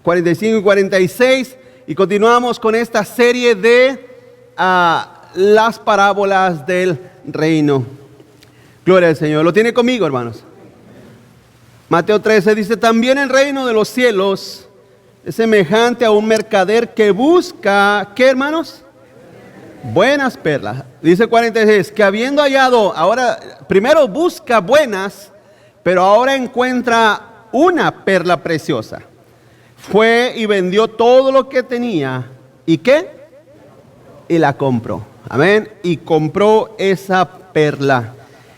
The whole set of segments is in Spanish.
45 y 46, y continuamos con esta serie de las parábolas del reino. Gloria al Señor. ¿Lo tiene conmigo, hermanos? Mateo 13 dice: también el reino de los cielos es semejante a un mercader que busca, ¿qué, hermanos? Buenas perlas. Dice 46, que habiendo hallado, ahora primero busca buenas, pero ahora encuentra una perla preciosa. Fue y vendió todo lo que tenía. ¿Y qué? Y la compró. Amén. Y compró esa perla.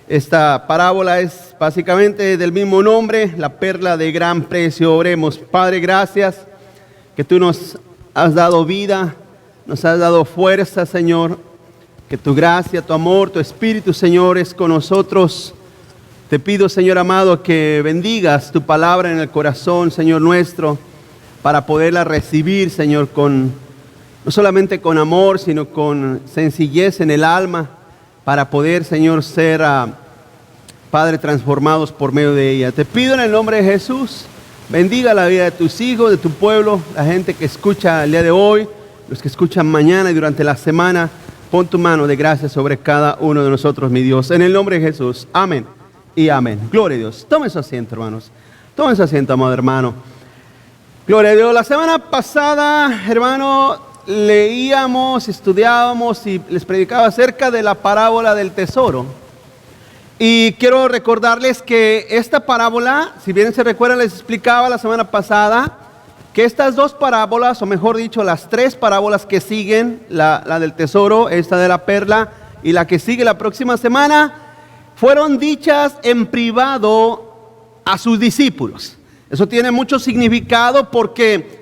Esta parábola es básicamente del mismo nombre, la perla de gran precio. Oremos. Padre, gracias que tú nos has dado vida, nos has dado fuerza, Señor. Que tu gracia, tu amor, tu espíritu, Señor, es con nosotros. Te pido, Señor amado, que bendigas tu palabra en el corazón, Señor nuestro, para poderla recibir, Señor, no solamente con amor, sino con sencillez en el alma, para poder, Señor, ser, Padre, transformados por medio de ella. Te pido en el nombre de Jesús, bendiga la vida de tus hijos, de tu pueblo, la gente que escucha el día de hoy, los que escuchan mañana y durante la semana. Pon tu mano de gracia sobre cada uno de nosotros, mi Dios, en el nombre de Jesús. Amén y amén. Gloria a Dios. Tomen su asiento, hermanos. Tomen su asiento, amado hermano. Gloria a Dios. La semana pasada, hermano, leíamos, estudiábamos y les predicaba acerca de la parábola del tesoro. Y quiero recordarles que esta parábola, si bien se recuerdan, les explicaba la semana pasada que estas dos parábolas, o mejor dicho, las tres parábolas que siguen, la del tesoro, esta de la perla y la que sigue la próxima semana, fueron dichas en privado a sus discípulos. Eso tiene mucho significado porque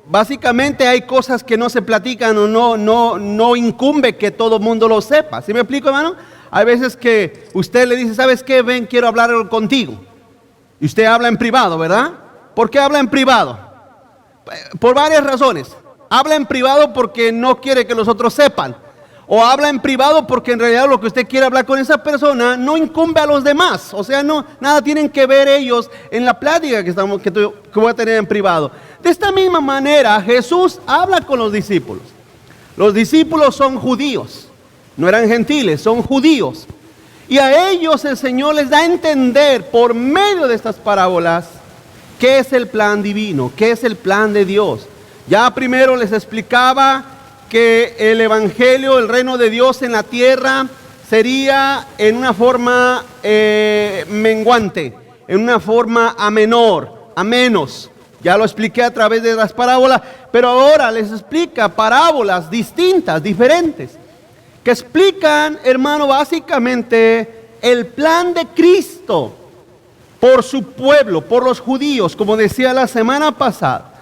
básicamente hay cosas que no se platican o no incumbe que todo el mundo lo sepa. ¿Sí me explico, hermano? Hay veces que usted le dice: ¿sabes qué? Ven, quiero hablar contigo. Y usted habla en privado, ¿verdad? ¿Por qué habla en privado? Por varias razones. Habla en privado porque no quiere que los otros sepan. O habla en privado porque en realidad lo que usted quiere hablar con esa persona no incumbe a los demás. O sea, nada tienen que ver ellos en la plática que voy a tener en privado. De esta misma manera, Jesús habla con los discípulos. Los discípulos son judíos, no eran gentiles, son judíos. Y a ellos el Señor les da a entender por medio de estas parábolas qué es el plan divino, qué es el plan de Dios. Ya primero les explicaba que el evangelio, el reino de Dios en la tierra sería en una forma menguante, en una forma a menos. Ya lo expliqué a través de las parábolas, pero ahora les explica parábolas distintas, diferentes, que explican, hermano, básicamente el plan de Cristo por su pueblo, por los judíos, como decía la semana pasada.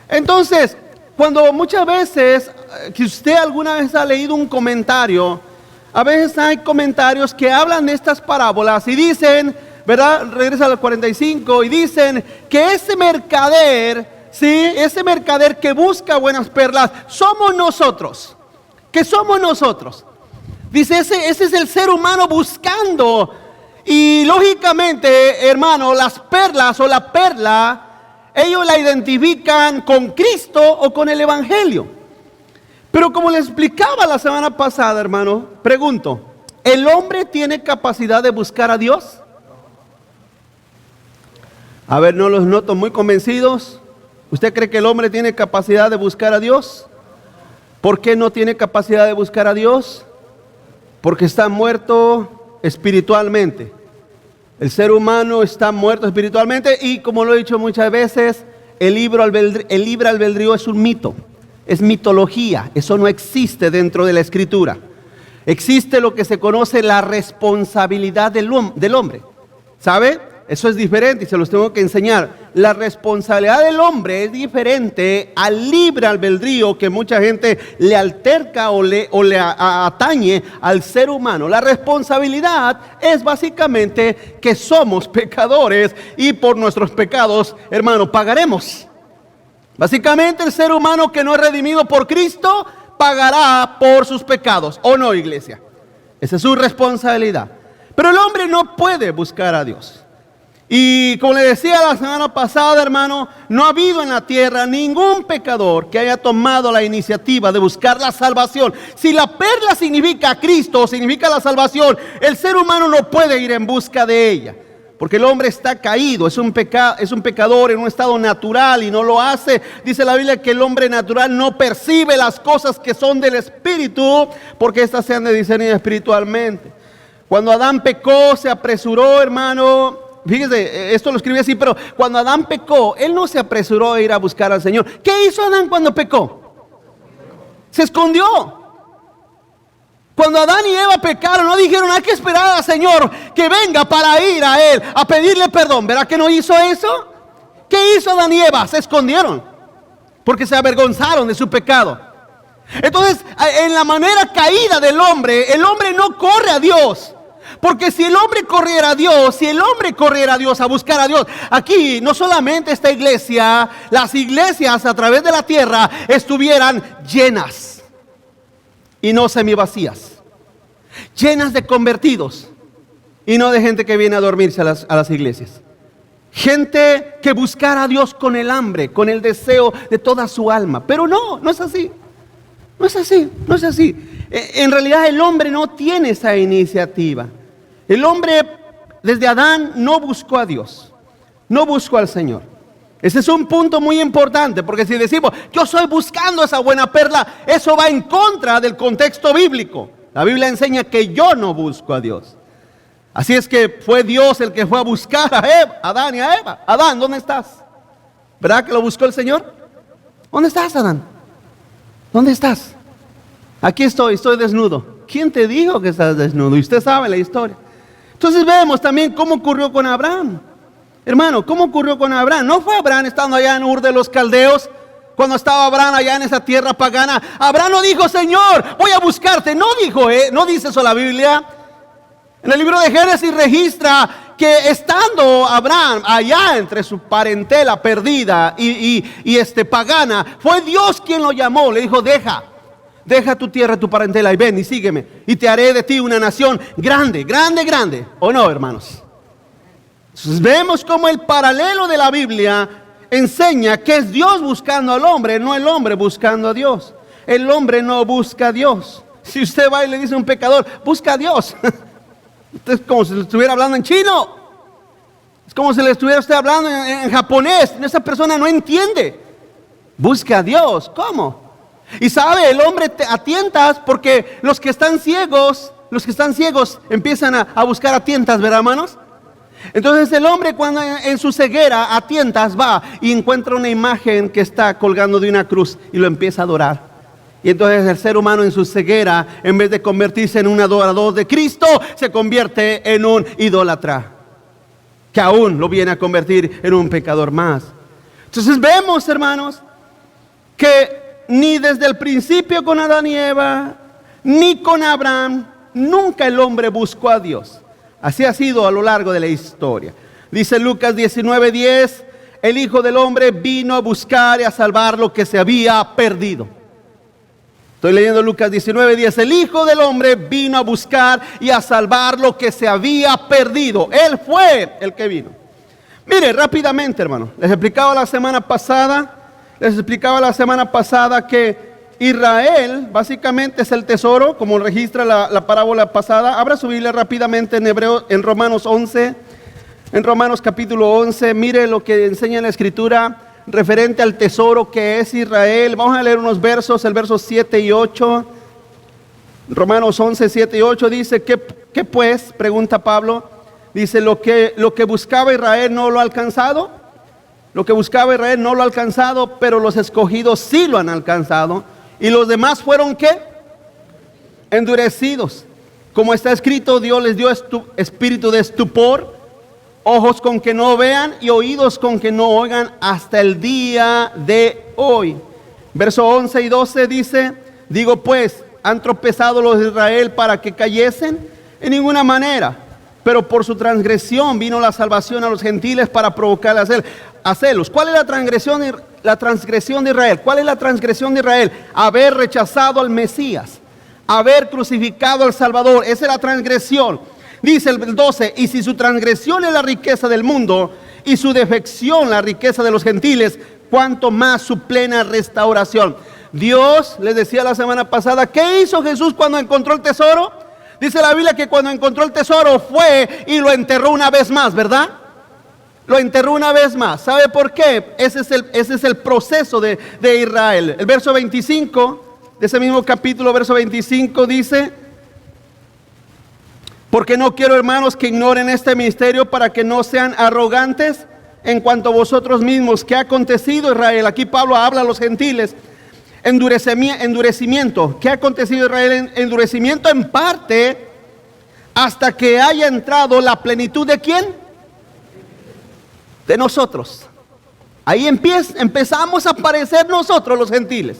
Entonces, cuando muchas veces, que usted alguna vez ha leído un comentario, a veces hay comentarios que hablan de estas parábolas y dicen, ¿verdad? Regresa al 45 y dicen que ese mercader, ¿sí? Ese mercader que busca buenas perlas, somos nosotros. Que somos nosotros. Dice, ese es el ser humano buscando. Y lógicamente, hermano, las perlas o la perla, ellos la identifican con Cristo o con el evangelio. Pero como les explicaba la semana pasada, hermano, pregunto, ¿el hombre tiene capacidad de buscar a Dios? A ver, no los noto muy convencidos. ¿Usted cree que el hombre tiene capacidad de buscar a Dios? ¿Por qué no tiene capacidad de buscar a Dios? Porque está muerto espiritualmente. El ser humano está muerto espiritualmente y, como lo he dicho muchas veces, el libre albedrío es un mito, es mitología. Eso no existe dentro de la Escritura. Existe lo que se conoce la responsabilidad del hombre. ¿Sabe? Eso es diferente y se los tengo que enseñar. La responsabilidad del hombre es diferente al libre albedrío que mucha gente le alterca o le atañe al ser humano. La responsabilidad es básicamente que somos pecadores y por nuestros pecados, hermano, pagaremos. Básicamente el ser humano que no es redimido por Cristo pagará por sus pecados. ¿O no, iglesia? Esa es su responsabilidad. Pero el hombre no puede buscar a Dios. Y como le decía la semana pasada, hermano, no ha habido en la tierra ningún pecador que haya tomado la iniciativa de buscar la salvación. Si la perla significa Cristo, significa la salvación, el ser humano no puede ir en busca de ella. Porque el hombre está caído, es un pecador en un estado natural y no lo hace. Dice la Biblia que el hombre natural no percibe las cosas que son del Espíritu, porque éstas se han de discernir espiritualmente. Cuando Adán pecó, se apresuró, hermano. Fíjese, esto lo escribí así, pero cuando Adán pecó, él no se apresuró a ir a buscar al Señor. ¿Qué hizo Adán cuando pecó? Se escondió. Cuando Adán y Eva pecaron, no dijeron, hay que esperar al Señor que venga para ir a Él, a pedirle perdón. ¿Verdad que no hizo eso? ¿Qué hizo Adán y Eva? Se escondieron, porque se avergonzaron de su pecado. Entonces, en la manera caída del hombre, el hombre no corre a Dios. Porque si el hombre corriera a Dios, a buscar a Dios, aquí no solamente esta iglesia, las iglesias a través de la tierra estuvieran llenas y no semivacías, llenas de convertidos y no de gente que viene a dormirse a las iglesias. Gente que buscara a Dios con el hambre, con el deseo de toda su alma. Pero no es así. No es así. En realidad el hombre no tiene esa iniciativa. El hombre desde Adán no buscó a Dios, no buscó al Señor. Ese es un punto muy importante, porque si decimos, yo estoy buscando esa buena perla, eso va en contra del contexto bíblico. La Biblia enseña que yo no busco a Dios. Así es que fue Dios el que fue a buscar a Adán y a Eva. Adán, ¿dónde estás? ¿Verdad que lo buscó el Señor? ¿Dónde estás, Adán? ¿Dónde estás? Aquí estoy desnudo. ¿Quién te dijo que estás desnudo? Y usted sabe la historia. Entonces vemos también cómo ocurrió con Abraham. Hermano, ¿cómo ocurrió con Abraham? No fue Abraham estando allá en Ur de los Caldeos, cuando estaba Abraham allá en esa tierra pagana. Abraham no dijo, Señor, voy a buscarte. No dijo, no dice eso la Biblia. En el libro de Génesis registra que estando Abraham allá entre su parentela perdida y pagana, fue Dios quien lo llamó. Le dijo, deja tu tierra, tu parentela y ven y sígueme. Y te haré de ti una nación grande. ¿O no, hermanos? Entonces vemos como el paralelo de la Biblia enseña que es Dios buscando al hombre, no el hombre buscando a Dios. El hombre no busca a Dios. Si usted va y le dice a un pecador, busca a Dios. Es como si le estuviera hablando en chino. Es como si le estuviera usted hablando en japonés. Esa persona no entiende. Busca a Dios. ¿Cómo? Y sabe, el hombre a tientas, porque los que están ciegos empiezan a buscar a tientas, ¿verdad, hermanos? Entonces el hombre cuando en su ceguera a tientas va y encuentra una imagen que está colgando de una cruz y lo empieza a adorar. Y entonces el ser humano en su ceguera, en vez de convertirse en un adorador de Cristo, se convierte en un idólatra, que aún lo viene a convertir en un pecador más. Entonces vemos, hermanos, que ni desde el principio con Adán y Eva, ni con Abraham, nunca el hombre buscó a Dios. Así ha sido a lo largo de la historia. Dice Lucas 19:10, el Hijo del Hombre vino a buscar y a salvar lo que se había perdido. Estoy leyendo Lucas 19:10, el Hijo del Hombre vino a buscar y a salvar lo que se había perdido. Él fue el que vino. Mire, rápidamente, hermano, les explicaba la semana pasada que Israel básicamente es el tesoro, como registra la parábola pasada. Abra su Biblia rápidamente en Romanos 11, en Romanos capítulo 11. Mire lo que enseña la Escritura referente al tesoro que es Israel. Vamos a leer unos versos, el verso 7 y 8. Romanos 11, 7 y 8 dice, ¿qué pues? Pregunta Pablo. Dice, lo que buscaba Israel no lo ha alcanzado. Lo que buscaba Israel no lo ha alcanzado, pero los escogidos sí lo han alcanzado. ¿Y los demás fueron qué? Endurecidos. Como está escrito, Dios les dio espíritu de estupor, ojos con que no vean y oídos con que no oigan hasta el día de hoy. Verso 11 y 12 dice, digo pues, ¿han tropezado los de Israel para que cayesen? En ninguna manera. Pero por su transgresión vino la salvación a los gentiles para provocarles a celos. ¿Cuál es la transgresión de Israel? ¿Cuál es la transgresión de Israel? Haber rechazado al Mesías, haber crucificado al Salvador. Esa es la transgresión. Dice el 12, y si su transgresión es la riqueza del mundo y su defección la riqueza de los gentiles, cuanto más su plena restauración. Dios, les decía la semana pasada, ¿qué hizo Jesús cuando encontró el tesoro? Dice la Biblia que cuando encontró el tesoro fue y lo enterró una vez más, ¿verdad? Lo enterró una vez más. ¿Sabe por qué? Ese es el proceso de Israel. El verso 25 de ese mismo capítulo, verso 25 dice: porque no quiero, hermanos, que ignoren este misterio, para que no sean arrogantes en cuanto a vosotros mismos. ¿Qué ha acontecido, Israel? Aquí Pablo habla a los gentiles. Endurecimiento. ¿Qué ha acontecido, Israel? Endurecimiento en parte hasta que haya entrado la plenitud ¿de quién? De nosotros. Ahí empezamos a aparecer nosotros los gentiles.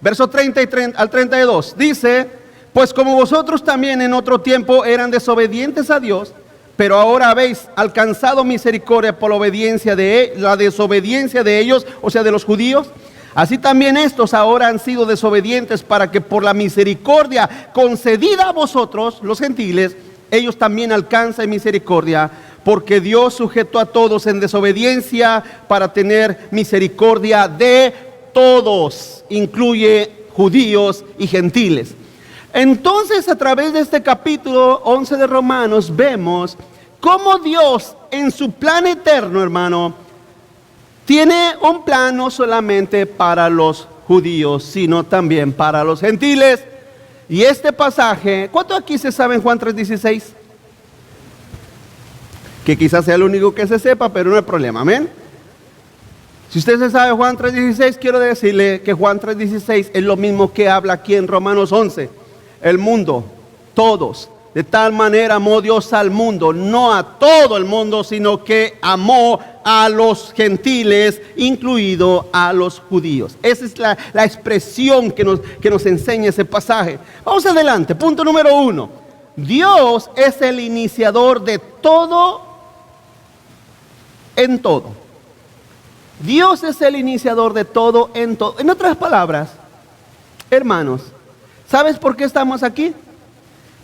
Verso 30 al 32 dice: pues como vosotros también en otro tiempo eran desobedientes a Dios, pero ahora habéis alcanzado misericordia por la desobediencia de ellos, o sea, de los judíos, así también estos ahora han sido desobedientes, para que por la misericordia concedida a vosotros, los gentiles, ellos también alcancen misericordia, porque Dios sujetó a todos en desobediencia para tener misericordia de todos, incluye judíos y gentiles. Entonces, a través de este capítulo 11 de Romanos, vemos cómo Dios en su plan eterno, hermano, tiene un plan no solamente para los judíos, sino también para los gentiles. Y este pasaje, ¿cuánto aquí se sabe en Juan 3:16? Que quizás sea el único que se sepa, pero no hay problema, amén. Si usted se sabe Juan 3:16, quiero decirle que Juan 3:16 es lo mismo que habla aquí en Romanos 11. El mundo, todos, de tal manera amó Dios al mundo, no a todo el mundo, sino que amó a los gentiles, incluido a los judíos. Esa es la expresión que nos enseña ese pasaje. Vamos adelante, punto número 1. Dios es el iniciador de todo en todo. Dios es el iniciador de todo en todo. En otras palabras, hermanos, ¿sabes por qué estamos aquí?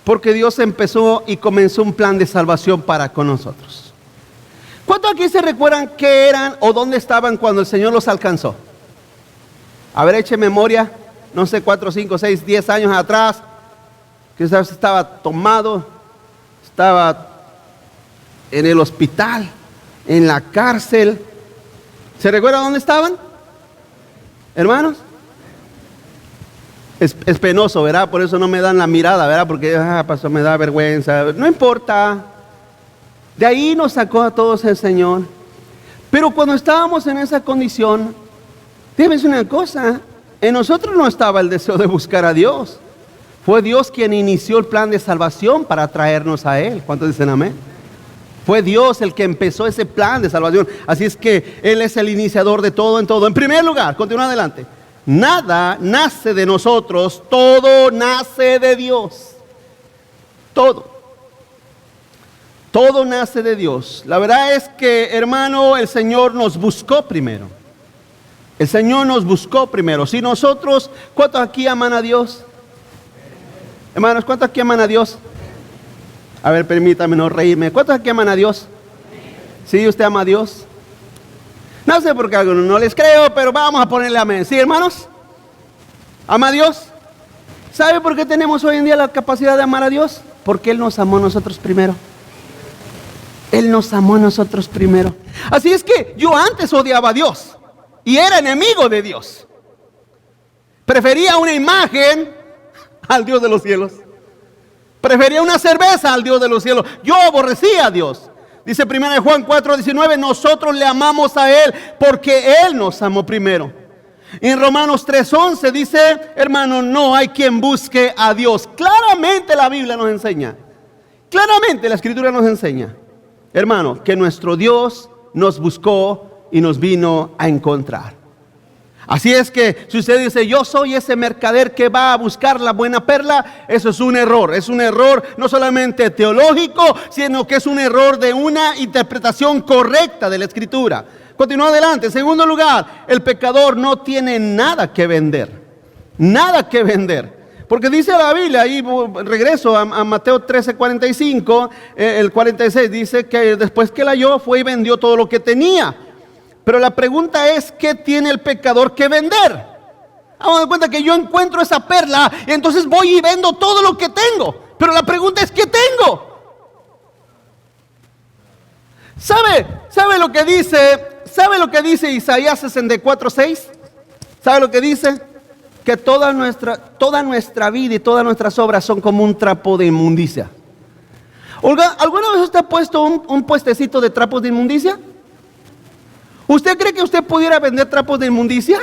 Porque Dios empezó y comenzó un plan de salvación para con nosotros. ¿Cuántos aquí se recuerdan qué eran o dónde estaban cuando el Señor los alcanzó? A ver, eche memoria, no sé, 4, 5, 6, 10 años atrás, quizás estaba tomado, estaba en el hospital, en la cárcel. ¿Se recuerdan dónde estaban, hermanos? Es penoso, ¿verdad? Por eso no me dan la mirada, ¿verdad? Porque pastor, me da vergüenza. No importa. De ahí nos sacó a todos el Señor. Pero cuando estábamos en esa condición, déjame decir una cosa, en nosotros no estaba el deseo de buscar a Dios. Fue Dios quien inició el plan de salvación para traernos a Él. ¿Cuántos dicen amén? Fue Dios el que empezó ese plan de salvación. Así es que Él es el iniciador de todo en todo. En primer lugar, continúa adelante. Nada nace de nosotros, todo nace de Dios. Todo nace de Dios. La verdad es que, hermano, el Señor nos buscó primero. El Señor nos buscó primero. Si nosotros, ¿cuántos aquí aman a Dios? Hermanos, ¿cuántos aquí aman a Dios? A ver, permítame no reírme. ¿Cuántos aquí aman a Dios? ¿Sí, usted ama a Dios? No sé por qué algunos no les creo, pero vamos a ponerle amén. ¿Sí, hermanos? ¿Ama a Dios? ¿Sabe por qué tenemos hoy en día la capacidad de amar a Dios? Porque Él nos amó a nosotros primero. Él nos amó a nosotros primero. Así es que yo antes odiaba a Dios y era enemigo de Dios. Prefería una imagen al Dios de los cielos. Prefería una cerveza al Dios de los cielos. Yo aborrecía a Dios. Dice 1 Juan 4:19, nosotros le amamos a Él porque Él nos amó primero. En Romanos 3:11 dice, hermano, no hay quien busque a Dios. Claramente la Biblia nos enseña, claramente la Escritura nos enseña, hermano, que nuestro Dios nos buscó y nos vino a encontrar. Así es que si usted dice, yo soy ese mercader que va a buscar la buena perla, eso es un error no solamente teológico, sino que es un error de una interpretación correcta de la Escritura. Continúa adelante. En segundo lugar, el pecador no tiene nada que vender, Porque dice la Biblia, ahí regreso a Mateo 13:45, el 46, dice que después que la halló fue y vendió todo lo que tenía. Pero la pregunta es, ¿qué tiene el pecador que vender? Vamos a dar cuenta que yo encuentro esa perla y entonces voy y vendo todo lo que tengo. Pero la pregunta es, ¿qué tengo? ¿Sabe lo que dice Isaías 64:6? ¿Sabe lo que dice? Que toda nuestra vida y todas nuestras obras son como un trapo de inmundicia. Olga, ¿alguna vez usted ha puesto un puestecito de trapos de inmundicia? ¿Usted cree que usted pudiera vender trapos de inmundicia?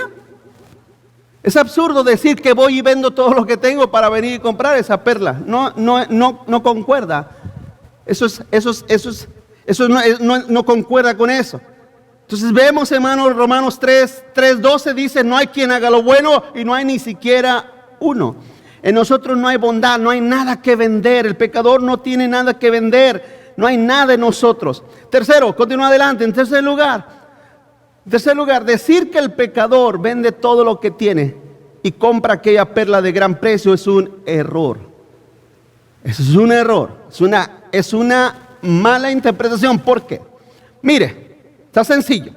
Es absurdo decir que voy y vendo todo lo que tengo para venir y comprar esa perla. No concuerda. Eso no concuerda con eso. Entonces vemos, hermanos, Romanos 3:12 dice, no hay quien haga lo bueno y no hay ni siquiera uno. En nosotros no hay bondad, no hay nada que vender. El pecador no tiene nada que vender. No hay nada en nosotros. Tercero, continúa adelante. En tercer lugar, decir que el pecador vende todo lo que tiene y compra aquella perla de gran precio es un error. Eso es un error. Es una mala interpretación. ¿Por qué? Mire. Está sencillo.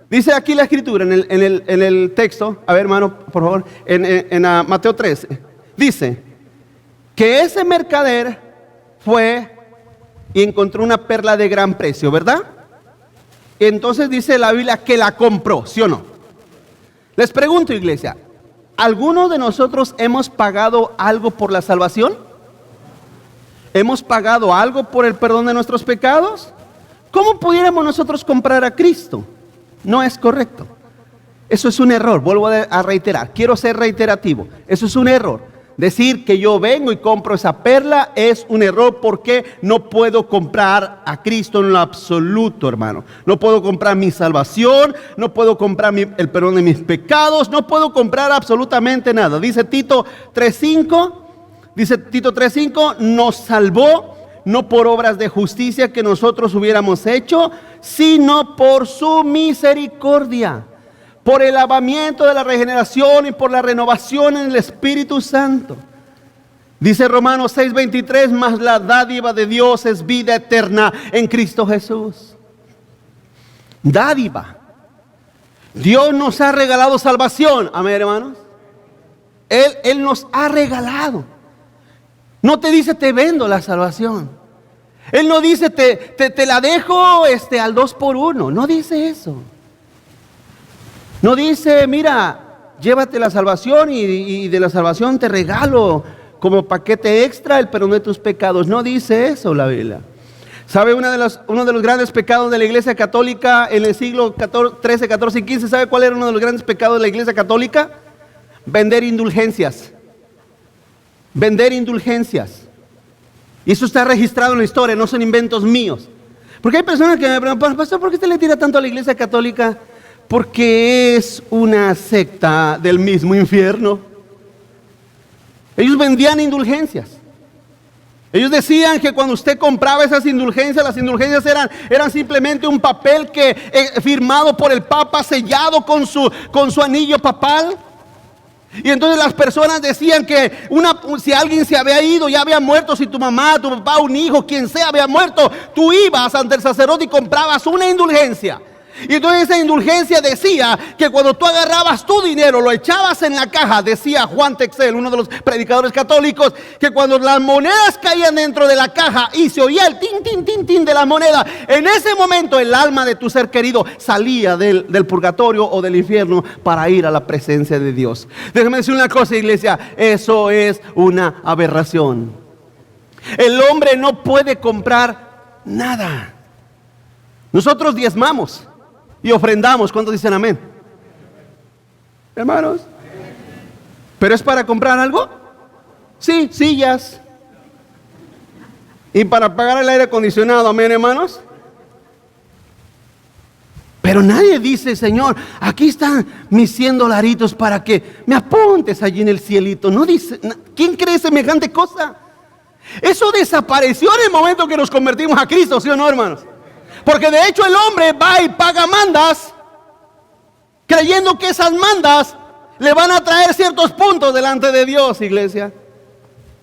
Dice aquí la escritura en el texto. A ver, hermano, por favor. En Mateo 13. Dice que ese mercader fue y encontró una perla de gran precio, ¿verdad? Y entonces dice la Biblia que la compró, ¿sí o no? Les pregunto, iglesia, ¿alguno de nosotros hemos pagado algo por la salvación? ¿Hemos pagado algo por el perdón de nuestros pecados? ¿Cómo pudiéramos nosotros comprar a Cristo? No es correcto. Eso es un error. Vuelvo a reiterar. Quiero ser reiterativo. Eso es un error. Decir que yo vengo y compro esa perla es un error porque no puedo comprar a Cristo en lo absoluto, hermano. No puedo comprar mi salvación, no puedo comprar el perdón de mis pecados, no puedo comprar absolutamente nada. Dice Tito 3:5, nos salvó no por obras de justicia que nosotros hubiéramos hecho, sino por su misericordia, por el lavamiento de la regeneración y por la renovación en el Espíritu Santo. Dice Romanos 6:23, mas la dádiva de Dios es vida eterna en Cristo Jesús. Dádiva. Dios nos ha regalado salvación. Amén, hermanos. Él nos ha regalado. No te dice te vendo la salvación. Él no dice te la dejo al 2x1. No dice eso. No dice, mira, llévate la salvación y de la salvación te regalo como paquete extra el perdón de tus pecados. No dice eso la Biblia. ¿Sabe uno de los grandes pecados de la Iglesia Católica en el siglo XIII, XIV y XV? ¿Sabe cuál era uno de los grandes pecados de la Iglesia Católica? Vender indulgencias. Vender indulgencias. Y eso está registrado en la historia, no son inventos míos. Porque hay personas que me preguntan, pastor, ¿por qué usted le tira tanto a la Iglesia Católica? Porque es una secta del mismo infierno. Ellos vendían indulgencias. Ellos decían que cuando usted compraba esas indulgencias, las indulgencias eran simplemente un papel firmado por el Papa, sellado con su anillo papal. Y entonces las personas decían que si alguien se había ido, ya había muerto, si tu mamá, tu papá, un hijo, quien sea había muerto, tú ibas ante el sacerdote y comprabas una indulgencia. Y entonces esa indulgencia decía que cuando tú agarrabas tu dinero, lo echabas en la caja, decía Juan Texel, uno de los predicadores católicos, que cuando las monedas caían dentro de la caja y se oía el tin, tin, tin, tin de la moneda, en ese momento el alma de tu ser querido salía del purgatorio o del infierno para ir a la presencia de Dios. Déjame decir una cosa, iglesia, eso es una aberración. El hombre no puede comprar nada. Nosotros diezmamos y ofrendamos. ¿Cuántos dicen amén? Hermanos. ¿Pero es para comprar algo? Sí, sillas. Y para pagar el aire acondicionado, amén, hermanos. Pero nadie dice, Señor, aquí están mis 100 dolaritos para que me apuntes allí en el cielito. No dice, ¿quién cree semejante cosa? Eso desapareció en el momento que nos convertimos a Cristo, ¿sí o no, hermanos? Porque de hecho el hombre va y paga mandas, creyendo que esas mandas le van a traer ciertos puntos delante de Dios, iglesia.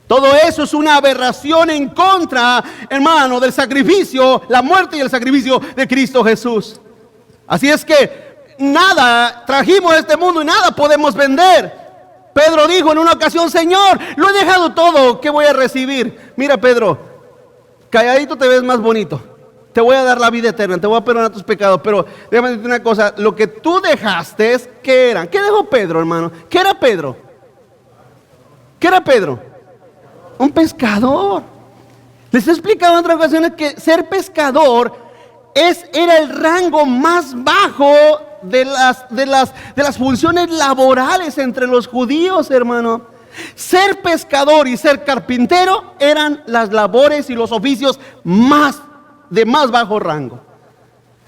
Todo eso es una aberración en contra, hermano, del sacrificio, la muerte y el sacrificio de Cristo Jesús. Así es que nada trajimos a este mundo y nada podemos vender. Pedro dijo en una ocasión: Señor, lo he dejado todo, ¿qué voy a recibir? Mira, Pedro, calladito te ves más bonito. Te voy a dar la vida eterna, te voy a perdonar tus pecados. Pero déjame decirte una cosa, lo que tú dejaste, ¿qué era? ¿Qué dejó Pedro, hermano? ¿Qué era Pedro? ¿Qué era Pedro? Un pescador. Les he explicado en otras ocasiones que ser pescador era el rango más bajo de las funciones laborales entre los judíos, hermano. Ser pescador y ser carpintero eran las labores y los oficios de más bajo rango.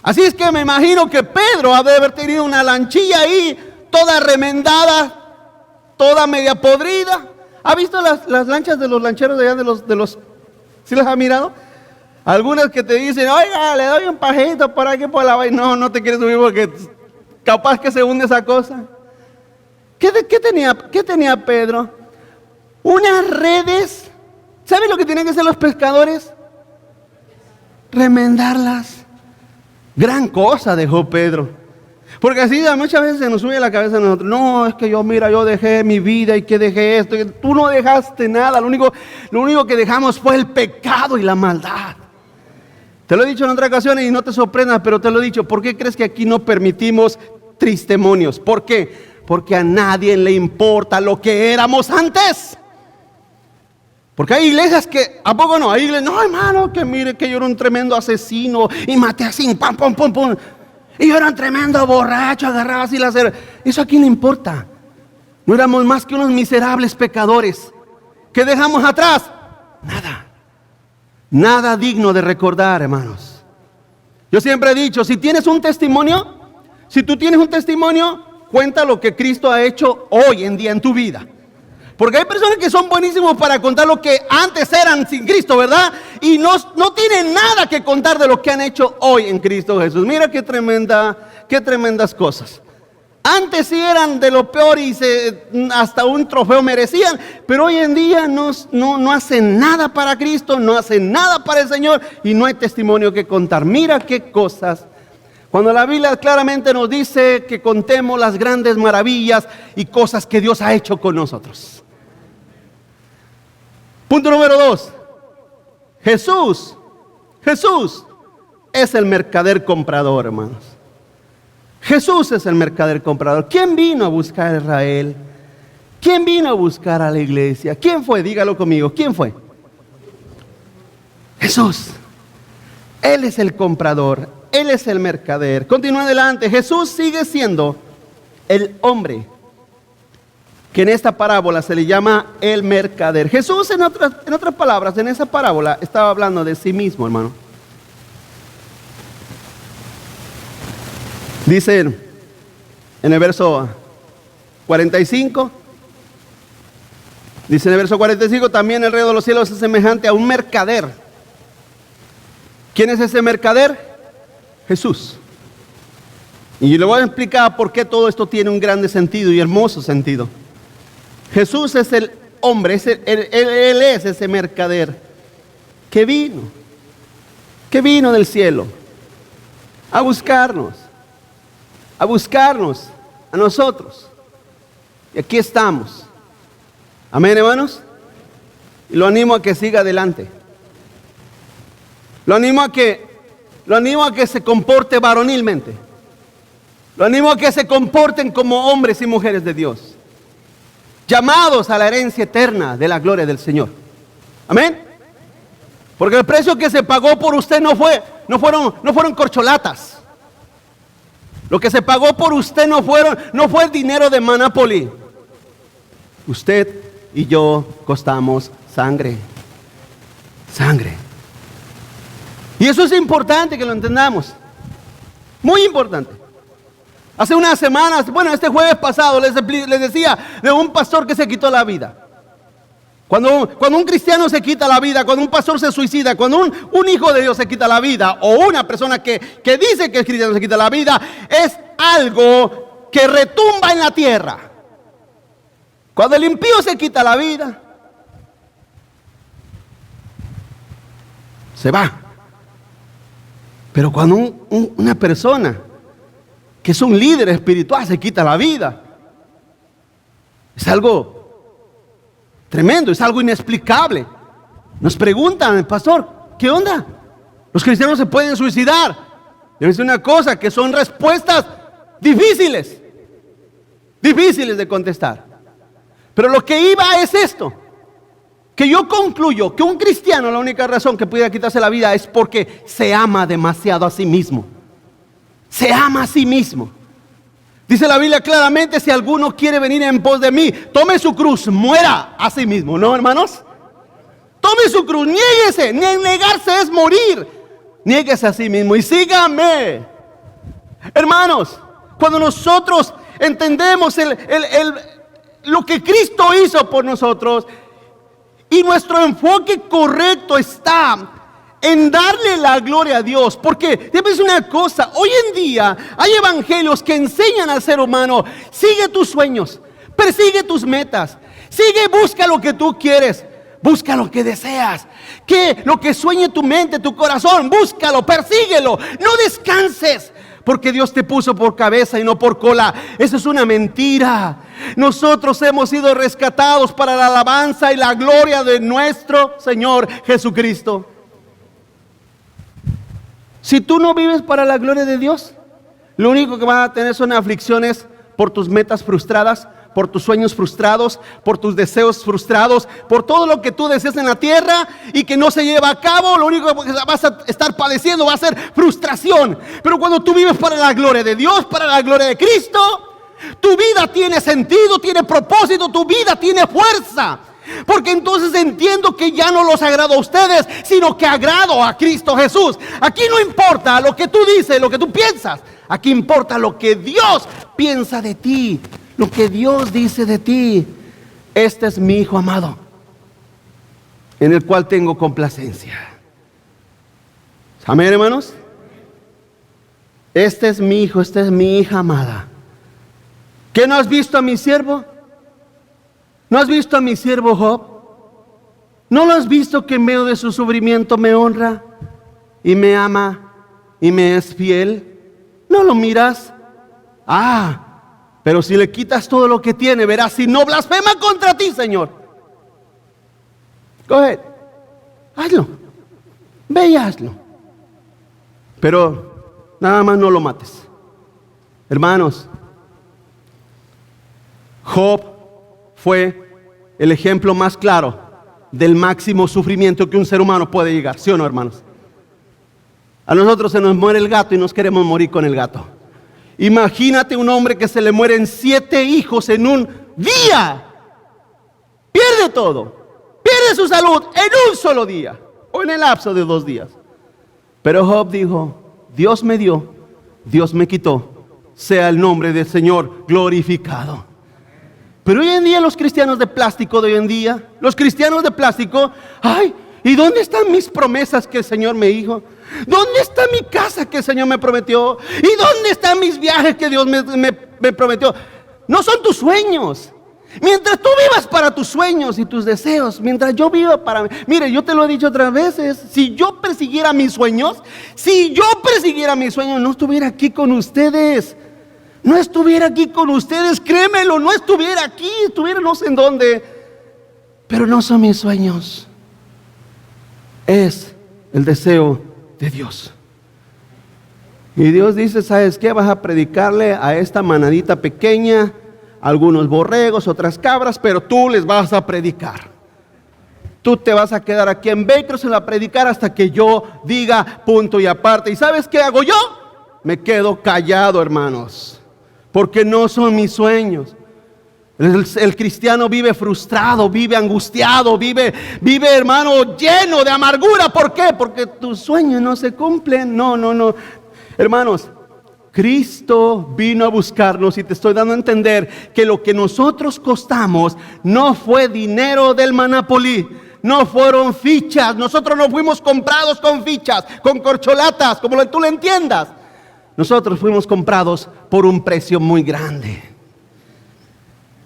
Así es que me imagino que Pedro ha de haber tenido una lanchilla ahí, toda remendada, toda media podrida. ¿Ha visto las lanchas de los lancheros de allá de los ¿sí las ha mirado? Algunas que te dicen: oiga, le doy un pajito por aquí por la vaina. No te quieres subir porque capaz que se hunde esa cosa. ¿Qué tenía Pedro? Unas redes. ¿Saben lo que tienen que hacer los pescadores? Remendarlas. Gran cosa dejó Pedro. Porque así muchas veces se nos sube a la cabeza a nosotros: no, es que yo dejé mi vida y que dejé esto. Tú no dejaste nada, lo único que dejamos fue el pecado y la maldad. Te lo he dicho en otras ocasiones y no te sorprendas, pero te lo he dicho. ¿Por qué crees que aquí no permitimos testimonios? ¿Por qué? Porque a nadie le importa lo que éramos antes. Porque hay iglesias que, ¿a poco no? Hay iglesias: no, hermano, que mire que yo era un tremendo asesino y maté así, pam, pam, pam, pam. Y yo era un tremendo borracho, agarraba así la cerveza. ¿Eso a quién le importa? No éramos más que unos miserables pecadores. ¿Qué dejamos atrás? Nada. Nada digno de recordar, hermanos. Yo siempre he dicho: si tú tienes un testimonio, cuenta lo que Cristo ha hecho hoy en día en tu vida. Porque hay personas que son buenísimos para contar lo que antes eran sin Cristo, ¿verdad? Y no tienen nada que contar de lo que han hecho hoy en Cristo Jesús. Mira qué tremendas cosas. Antes sí eran de lo peor y hasta un trofeo merecían, pero hoy en día no hacen nada para Cristo, no hacen nada para el Señor y no hay testimonio que contar. Mira qué cosas. Cuando la Biblia claramente nos dice que contemos las grandes maravillas y cosas que Dios ha hecho con nosotros. Punto número 2. Jesús es el mercader comprador, hermanos. Jesús es el mercader comprador. ¿Quién vino a buscar a Israel? ¿Quién vino a buscar a la iglesia? ¿Quién fue? Dígalo conmigo. ¿Quién fue? Jesús. Él es el comprador. Él es el mercader. Continúa adelante. Jesús sigue siendo el hombre que en esta parábola se le llama el mercader. Jesús, en otras palabras, en esa parábola estaba hablando de sí mismo, hermano. Dice en el verso 45, también el reino de los cielos es semejante a un mercader. ¿Quién es ese mercader? Jesús. Y le voy a explicar por qué todo esto tiene un grande sentido y hermoso sentido. Jesús es el hombre, Él es ese mercader que vino del cielo a buscarnos a nosotros. Y aquí estamos. Amén, hermanos. Y lo animo a que siga adelante. Lo animo a que se comporte varonilmente. Lo animo a que se comporten como hombres y mujeres de Dios, llamados a la herencia eterna de la gloria del Señor. Amén. Porque el precio que se pagó por usted no fueron corcholatas. Lo que se pagó por usted no fue el dinero de Monopoly. Usted y yo costamos sangre. Y eso es importante que lo entendamos. Muy importante. Hace unas semanas, este jueves pasado les decía de un pastor que se quitó la vida. Cuando un cristiano se quita la vida, cuando un pastor se suicida, cuando un hijo de Dios se quita la vida, o una persona que dice que es cristiano se quita la vida, es algo que retumba en la tierra. Cuando el impío se quita la vida, se va. Pero cuando una persona que es un líder espiritual se quita la vida, es algo tremendo, es algo inexplicable. Nos preguntan, pastor, ¿qué onda? Los cristianos se pueden suicidar. Yo les digo una cosa, que son respuestas difíciles de contestar. Pero lo que iba es esto, que yo concluyo que un cristiano, la única razón que pudiera quitarse la vida es porque se ama demasiado a sí mismo. Se ama a sí mismo. Dice la Biblia claramente, si alguno quiere venir en pos de mí, tome su cruz, muera a sí mismo, ¿no, hermanos? Tome su cruz, niéguese, negarse es morir. Niéguese a sí mismo y sígame. Hermanos, cuando nosotros entendemos lo que Cristo hizo por nosotros, y nuestro enfoque correcto está en darle la gloria a Dios. Porque, déjame decir una cosa, hoy en día hay evangelios que enseñan al ser humano: sigue tus sueños, persigue tus metas, busca lo que tú quieres, busca lo que deseas, que lo que sueñe tu mente, tu corazón, búscalo, persíguelo, no descanses, porque Dios te puso por cabeza y no por cola. Eso es una mentira. Nosotros hemos sido rescatados para la alabanza y la gloria de nuestro Señor Jesucristo. Si tú no vives para la gloria de Dios, lo único que vas a tener son aflicciones por tus metas frustradas, por tus sueños frustrados, por tus deseos frustrados, por todo lo que tú deseas en la tierra y que no se lleva a cabo. Lo único que vas a estar padeciendo va a ser frustración. Pero cuando tú vives para la gloria de Dios, para la gloria de Cristo, tu vida tiene sentido, tiene propósito, tu vida tiene fuerza. Porque entonces entiendo que ya no los agrado a ustedes, sino que agrado a Cristo Jesús. Aquí no importa lo que tú dices, lo que tú piensas. Aquí importa lo que Dios piensa de ti, lo que Dios dice de ti. Este es mi Hijo amado, en el cual tengo complacencia. Amén, hermanos. Este es mi Hijo, esta es mi hija amada. ¿Qué no has visto a mi siervo? ¿No has visto a mi siervo Job? ¿No lo has visto que en medio de su sufrimiento me honra y me ama y me es fiel? ¿No lo miras? Pero si le quitas todo lo que tiene, verás si no blasfema contra ti, Señor. Coge, hazlo, ve y hazlo. Pero nada más no lo mates. Hermanos, Job fue el ejemplo más claro del máximo sufrimiento que un ser humano puede llegar, ¿sí o no, hermanos? A nosotros se nos muere el gato y nos queremos morir con el gato. Imagínate un hombre que se le mueren 7 hijos en un día. Pierde todo, pierde su salud en un solo día o en el lapso de 2 días. Pero Job dijo: Dios me dio, Dios me quitó, sea el nombre del Señor glorificado. Pero hoy en día los cristianos de plástico de hoy en día, los cristianos de plástico, ¿y dónde están mis promesas que el Señor me dijo? ¿Dónde está mi casa que el Señor me prometió? ¿Y dónde están mis viajes que Dios me prometió? No son tus sueños. Mientras tú vivas para tus sueños y tus deseos, mientras yo viva para... Mire, yo te lo he dicho otras veces, si yo persiguiera mis sueños, no estuviera aquí con ustedes. No estuviera aquí con ustedes, créemelo, no estuviera aquí, estuviera no sé en dónde. Pero no son mis sueños, es el deseo de Dios. Y Dios dice: ¿sabes qué? Vas a predicarle a esta manadita pequeña, algunos borregos, otras cabras, pero tú les vas a predicar. Tú te vas a quedar aquí en Bakersfield a predicar hasta que yo diga punto y aparte. ¿Y sabes qué hago yo? Me quedo callado, hermanos, porque no son mis sueños. El cristiano vive frustrado, vive angustiado, vive, hermano, lleno de amargura. ¿Por qué? Porque tus sueños no se cumplen. No. Hermanos, Cristo vino a buscarnos, y te estoy dando a entender que lo que nosotros costamos no fue dinero del Monopoly, no fueron fichas. Nosotros no fuimos comprados con fichas, con corcholatas, como tú lo entiendas. Nosotros fuimos comprados por un precio muy grande.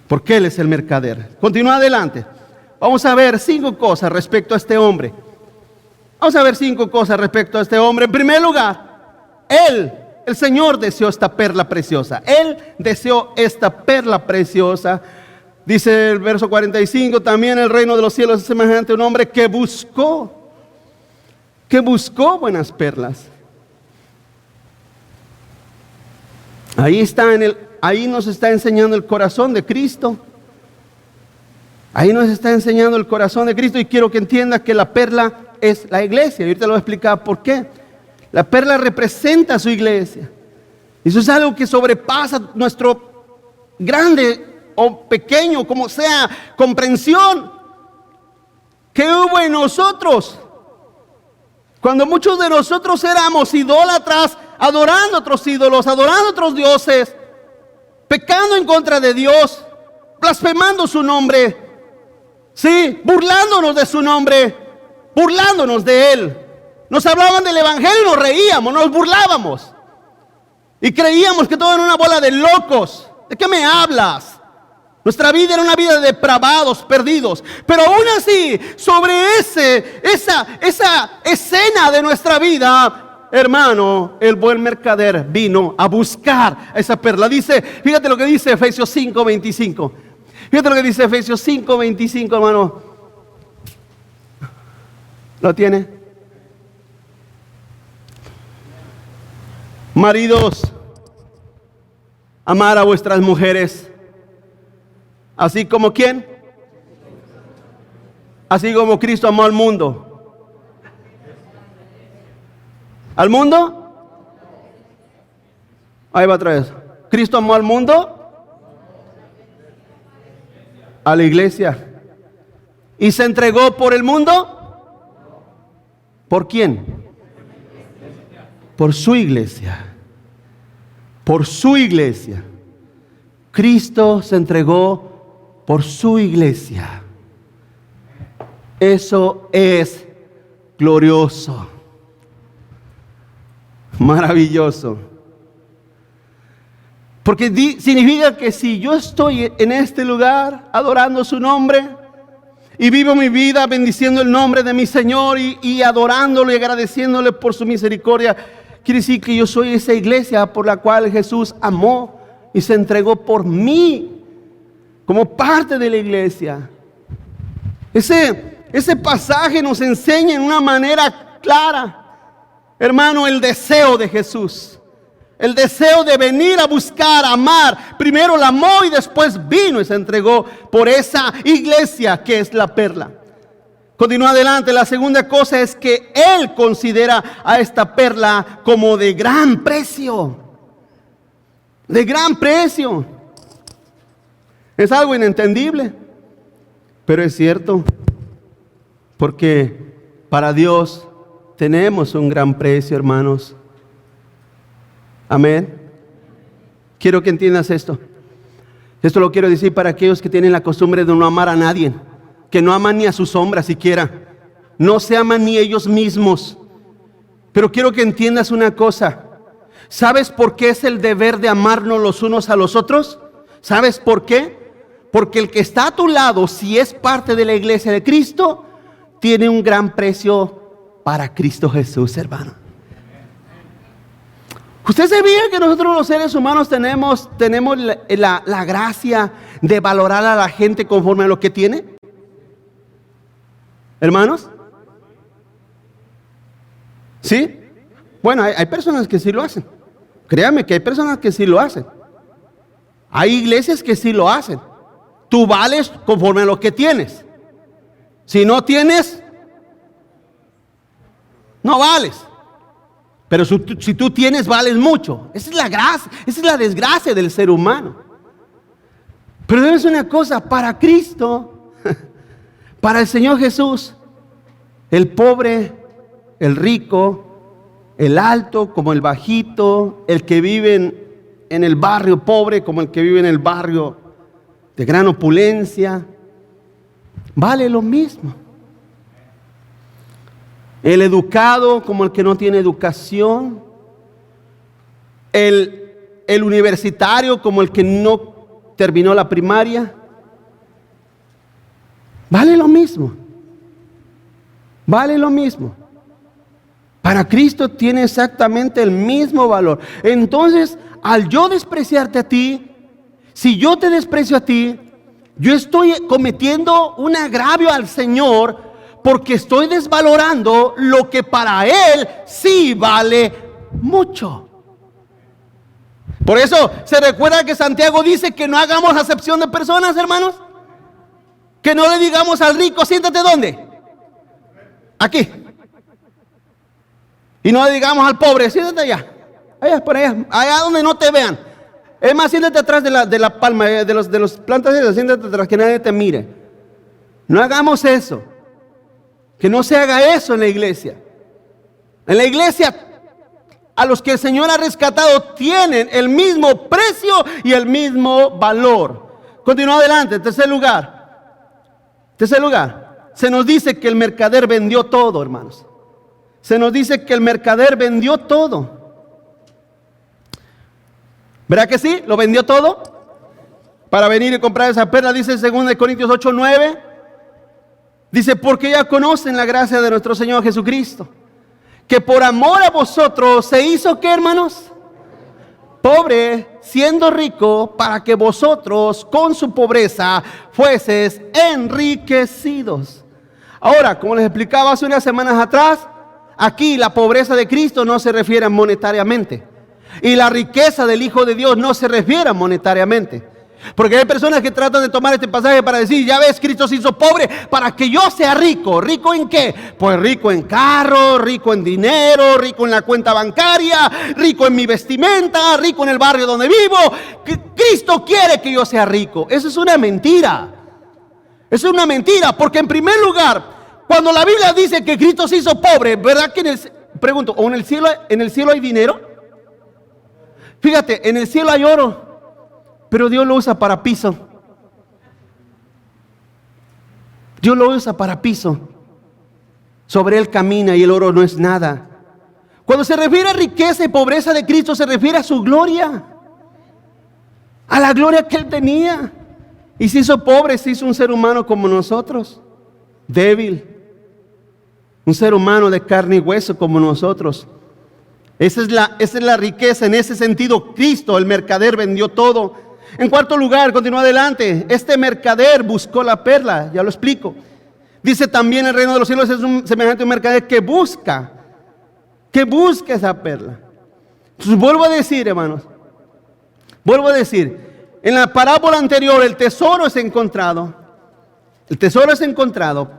Porque Él es el mercader. Continúa adelante. Vamos a ver 5 cosas respecto a este hombre. Vamos a ver 5 cosas respecto a este hombre. En primer lugar, el Señor deseó esta perla preciosa. Él deseó esta perla preciosa. Dice el verso 45, también el reino de los cielos es semejante a un hombre que buscó buenas perlas. Ahí nos está enseñando el corazón de Cristo. Ahí nos está enseñando el corazón de Cristo, y quiero que entienda que la perla es la iglesia. Y ahorita lo voy a explicar por qué. La perla representa a su iglesia. Eso es algo que sobrepasa nuestro grande o pequeño, como sea, comprensión que hubo en nosotros. Cuando muchos de nosotros éramos idólatras, adorando otros ídolos, adorando otros dioses, pecando en contra de Dios, blasfemando su nombre, sí, burlándonos de su nombre, burlándonos de Él. Nos hablaban del evangelio y nos reíamos, nos burlábamos. Y creíamos que todo era una bola de locos. ¿De qué me hablas? Nuestra vida era una vida de depravados, perdidos. Pero aún así, sobre esa escena de nuestra vida, hermano, el buen mercader vino a buscar esa perla. Dice, fíjate lo que dice Efesios 5:25. Fíjate lo que dice Efesios 5:25, hermano. ¿Lo tiene? Maridos, amar a vuestras mujeres, así como ¿quién? Así como Cristo amó al mundo. ¿Al mundo? Ahí va otra vez. Cristo amó al mundo, a la iglesia, y se entregó por el mundo. ¿Por quién? Por su iglesia. Por su iglesia. Cristo se entregó por su iglesia. Eso es glorioso, maravilloso. Porque significa que si yo estoy en este lugar adorando su nombre y vivo mi vida bendiciendo el nombre de mi Señor y adorándolo y agradeciéndole por su misericordia, quiere decir que yo soy esa iglesia por la cual Jesús amó y se entregó por mí como parte de la iglesia. Ese pasaje nos enseña en una manera clara, hermano, el deseo de Jesús. El deseo de venir a buscar, amar. Primero la amó y después vino y se entregó por esa iglesia que es la perla. Continúa adelante. La segunda cosa es que Él considera a esta perla como de gran precio. De gran precio. Es algo inentendible, pero es cierto. Porque para Dios tenemos un gran precio, hermanos. Amén. Quiero que entiendas esto. Esto lo quiero decir para aquellos que tienen la costumbre de no amar a nadie, que no aman ni a su sombra siquiera, no se aman ni ellos mismos. Pero quiero que entiendas una cosa. ¿Sabes por qué es el deber de amarnos los unos a los otros? ¿Sabes por qué? Porque el que está a tu lado, si es parte de la iglesia de Cristo, tiene un gran precio para Cristo Jesús, hermano. ¿Usted sabía que nosotros los seres humanos tenemos la gracia de valorar a la gente conforme a lo que tiene? ¿Hermanos? ¿Sí? Bueno, hay personas que sí lo hacen. Créame que hay personas que sí lo hacen. Hay iglesias que sí lo hacen. Tú vales conforme a lo que tienes. Si no tienes, no vales. Pero si tú tienes, vales mucho. Esa es la gracia, esa es la desgracia del ser humano. Pero es una cosa, para Cristo, para el Señor Jesús, el pobre, el rico, el alto como el bajito, el que vive en el barrio pobre como el que vive en el barrio de gran opulencia, vale lo mismo. El educado como el que no tiene educación, el universitario como el que no terminó la primaria. Vale lo mismo. Vale lo mismo. Para Cristo tiene exactamente el mismo valor. Entonces, al yo despreciarte a ti, si yo te desprecio a ti, yo estoy cometiendo un agravio al Señor porque estoy desvalorando lo que para Él sí vale mucho. Por eso se recuerda que Santiago dice que no hagamos acepción de personas, hermanos. Que no le digamos al rico, siéntate ¿dónde? Aquí. Y no le digamos al pobre, siéntate allá. Allá, por allá, allá donde no te vean. Es más, siéntate atrás de la palma, de los plantas, siéntate atrás, que nadie te mire. No hagamos eso. Que no se haga eso en la iglesia. En la iglesia, a los que el Señor ha rescatado tienen el mismo precio y el mismo valor. Continúa adelante, tercer lugar. Tercer lugar, se nos dice que el mercader vendió todo, hermanos. Se nos dice que el mercader vendió todo. ¿Verdad que sí? ¿Lo vendió todo? Para venir y comprar esa perla, dice 2 Corintios 8:9. Dice, porque ya conocen la gracia de nuestro Señor Jesucristo, que por amor a vosotros se hizo, ¿qué, hermanos? Pobre, siendo rico, para que vosotros con su pobreza fueseis enriquecidos. Ahora, como les explicaba hace unas semanas atrás, aquí la pobreza de Cristo no se refiere monetariamente. Y la riqueza del Hijo de Dios no se refiere monetariamente. Porque hay personas que tratan de tomar este pasaje para decir, ya ves, Cristo se hizo pobre para que yo sea rico. ¿Rico en qué? Pues rico en carro, rico en dinero, rico en la cuenta bancaria, rico en mi vestimenta, rico en el barrio donde vivo. Cristo quiere que yo sea rico. Eso es una mentira. Eso es una mentira, porque en primer lugar, cuando la Biblia dice que Cristo se hizo pobre, ¿verdad que pregunto, ¿o en el cielo hay dinero? Fíjate, en el cielo hay oro, pero Dios lo usa para piso. Dios lo usa para piso. Sobre él camina y el oro no es nada. Cuando se refiere a riqueza y pobreza de Cristo, se refiere a su gloria. A la gloria que él tenía. Y se hizo pobre, se hizo un ser humano como nosotros. Débil. Un ser humano de carne y hueso como nosotros. Esa es la riqueza. En ese sentido, Cristo, el mercader, vendió todo. En cuarto lugar, continúa adelante. Este mercader buscó la perla, ya lo explico. Dice también el reino de los cielos es un semejante a un mercader que busca esa perla. Entonces vuelvo a decir, hermanos, en la parábola anterior el tesoro es encontrado,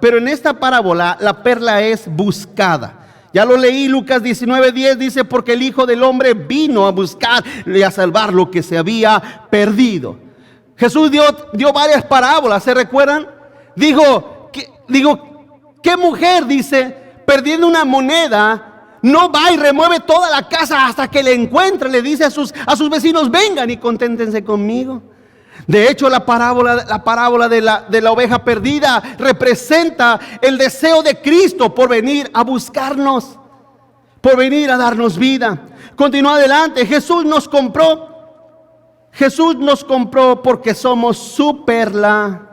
pero en esta parábola la perla es buscada. Ya lo leí, Lucas 19:10 dice, porque el Hijo del Hombre vino a buscar y a salvar lo que se había perdido. Jesús dio varias parábolas, ¿se recuerdan? Digo, ¿qué mujer, dice, perdiendo una moneda, no va y remueve toda la casa hasta que le encuentre? Le dice a sus vecinos, vengan y conténtense conmigo. De hecho, la parábola de la oveja perdida representa el deseo de Cristo por venir a buscarnos, por venir a darnos vida. Continúa adelante. Jesús nos compró porque somos su perla.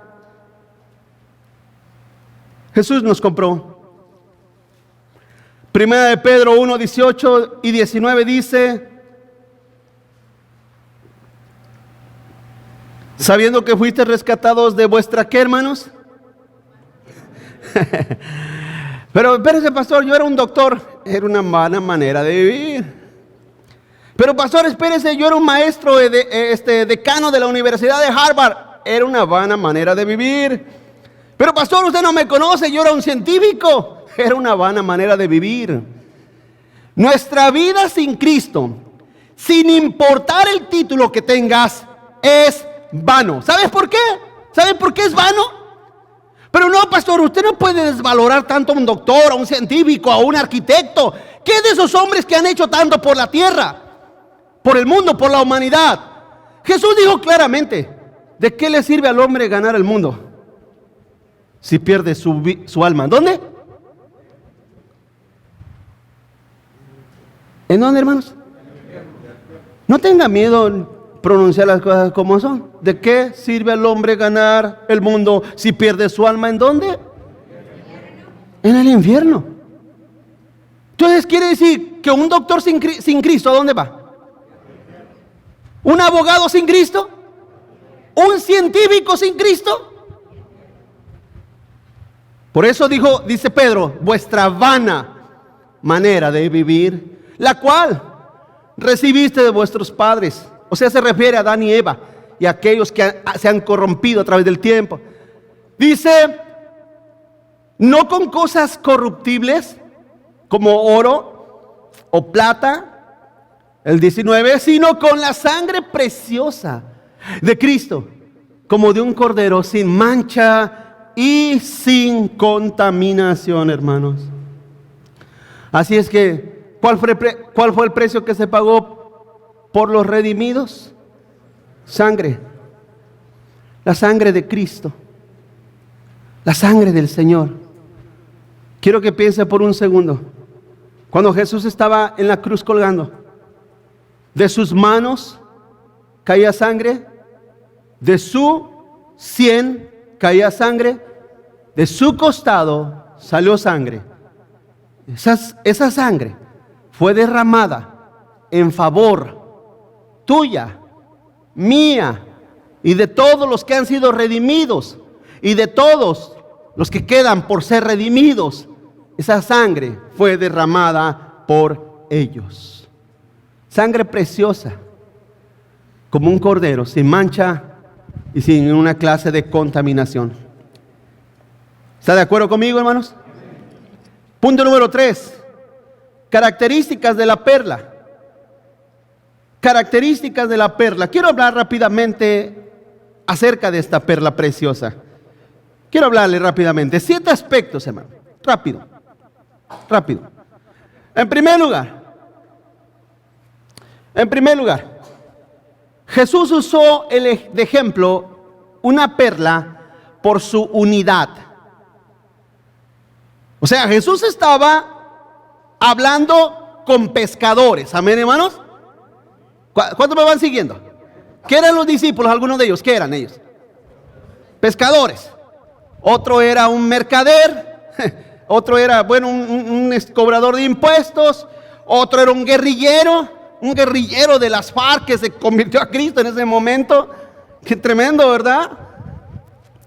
Jesús nos compró. Primera de Pedro 1:18 y 19 dice, sabiendo que fuiste rescatados de vuestra, ¿qué, hermanos? Pero espérese, pastor, yo era un doctor. Era una mala manera de vivir. Pero pastor, espérese, yo era un maestro decano de la Universidad de Harvard. Era una vana manera de vivir. Pero pastor, usted no me conoce, yo era un científico. Era una vana manera de vivir. Nuestra vida sin Cristo, sin importar el título que tengas, es vano. ¿Sabes por qué? ¿Saben por qué es vano? Pero no, pastor, usted no puede desvalorar tanto a un doctor, a un científico, a un arquitecto. ¿Qué de esos hombres que han hecho tanto por la tierra, por el mundo, por la humanidad? Jesús dijo claramente, ¿de qué le sirve al hombre ganar el mundo si pierde su alma? ¿Dónde? ¿En dónde, hermanos? No tenga miedo. pronunciar las cosas como son. ¿De qué sirve al hombre ganar el mundo si pierde su alma? ¿En dónde? En el infierno. Entonces quiere decir que un doctor sin Cristo, ¿a dónde va? ¿Un abogado sin Cristo? ¿Un científico sin Cristo? Por eso dice Pedro, vuestra vana manera de vivir, la cual recibiste de vuestros padres. O sea, se refiere a Adán y Eva y a aquellos que se han corrompido a través del tiempo. Dice, no con cosas corruptibles como oro o plata, el 19, sino con la sangre preciosa de Cristo, como de un cordero sin mancha y sin contaminación, hermanos. Así es que, ¿cuál fue el precio que se pagó por los redimidos? Sangre. La sangre de Cristo. La sangre del Señor. Quiero que piense por un segundo. Cuando Jesús estaba en la cruz colgando, de sus manos caía sangre, de su sien caía sangre, de su costado salió sangre. Esa sangre fue derramada en favor tuya, mía y de todos los que han sido redimidos y de todos los que quedan por ser redimidos. Esa sangre fue derramada por ellos. Sangre preciosa, como un cordero, sin mancha y sin una clase de contaminación. ¿Está de acuerdo conmigo, hermanos? Punto número 3. Características de la perla. Características de la perla. Quiero hablar rápidamente acerca de esta perla preciosa. Quiero hablarle rápidamente. 7 aspectos, hermano. Rápido. En primer lugar, Jesús usó de ejemplo una perla por su unidad. O sea, Jesús estaba hablando con pescadores. Amén, hermanos. ¿Cuántos me van siguiendo? ¿Qué eran los discípulos? Algunos de ellos, ¿qué eran ellos? Pescadores. Otro era un mercader. Otro era, un cobrador de impuestos. Otro era un guerrillero de las FARC que se convirtió a Cristo en ese momento. Qué tremendo, ¿verdad?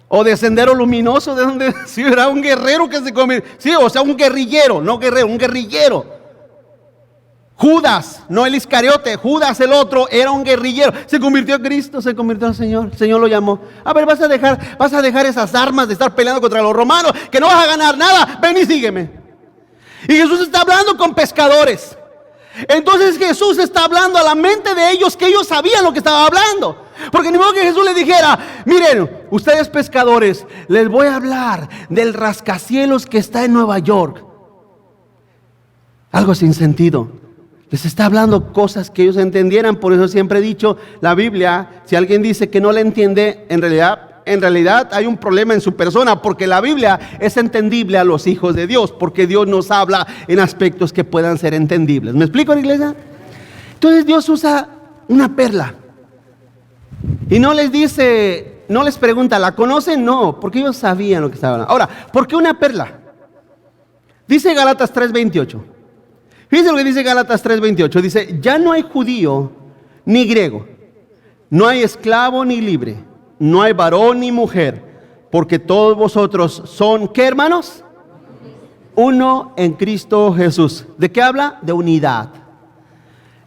O de Sendero Luminoso, de donde sí, era un guerrero que se convirtió. Sí, o sea, un guerrillero, no guerrero, un guerrillero. Judas, no el Iscariote, Judas el otro, era un guerrillero. Se convirtió a Cristo, se convirtió al Señor. El Señor lo llamó. A ver, vas a dejar esas armas de estar peleando contra los romanos, que no vas a ganar nada. Ven y sígueme. Y Jesús está hablando con pescadores. Entonces Jesús está hablando a la mente de ellos, que ellos sabían lo que estaba hablando. Porque ni modo que Jesús les dijera: miren, ustedes pescadores, les voy a hablar del rascacielos que está en Nueva York. Algo sin sentido. Les está hablando cosas que ellos entendieran. Por eso siempre he dicho, la Biblia, si alguien dice que no la entiende, en realidad hay un problema en su persona, porque la Biblia es entendible a los hijos de Dios, porque Dios nos habla en aspectos que puedan ser entendibles. ¿Me explico, iglesia? Entonces Dios usa una perla y no les dice, no les pregunta, ¿la conocen? No, porque ellos sabían lo que estaban hablando. Ahora, ¿por qué una perla? Dice Gálatas 3:28. Fíjense lo que dice Gálatas 3:28. Dice: ya no hay judío ni griego, no hay esclavo ni libre, no hay varón ni mujer, porque todos vosotros son, ¿qué, hermanos? Uno en Cristo Jesús. ¿De qué habla? De unidad.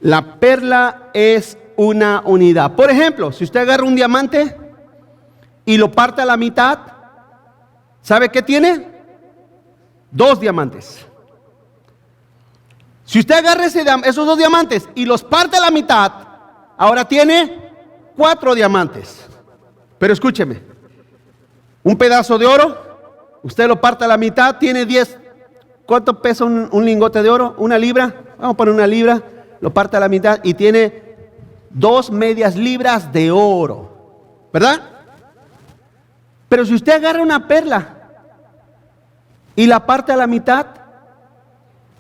La perla es una unidad. Por ejemplo, si usted agarra un diamante y lo parte a la mitad, ¿sabe qué tiene? 2 diamantes. Si usted agarra esos 2 diamantes y los parte a la mitad, ahora tiene 4 diamantes. Pero escúcheme, un pedazo de oro, usted lo parte a la mitad, tiene 10. ¿Cuánto pesa un lingote de oro? 1 libra. Vamos a poner 1 libra, lo parte a la mitad y tiene 2 medias libras de oro, ¿verdad? Pero si usted agarra una perla y la parte a la mitad,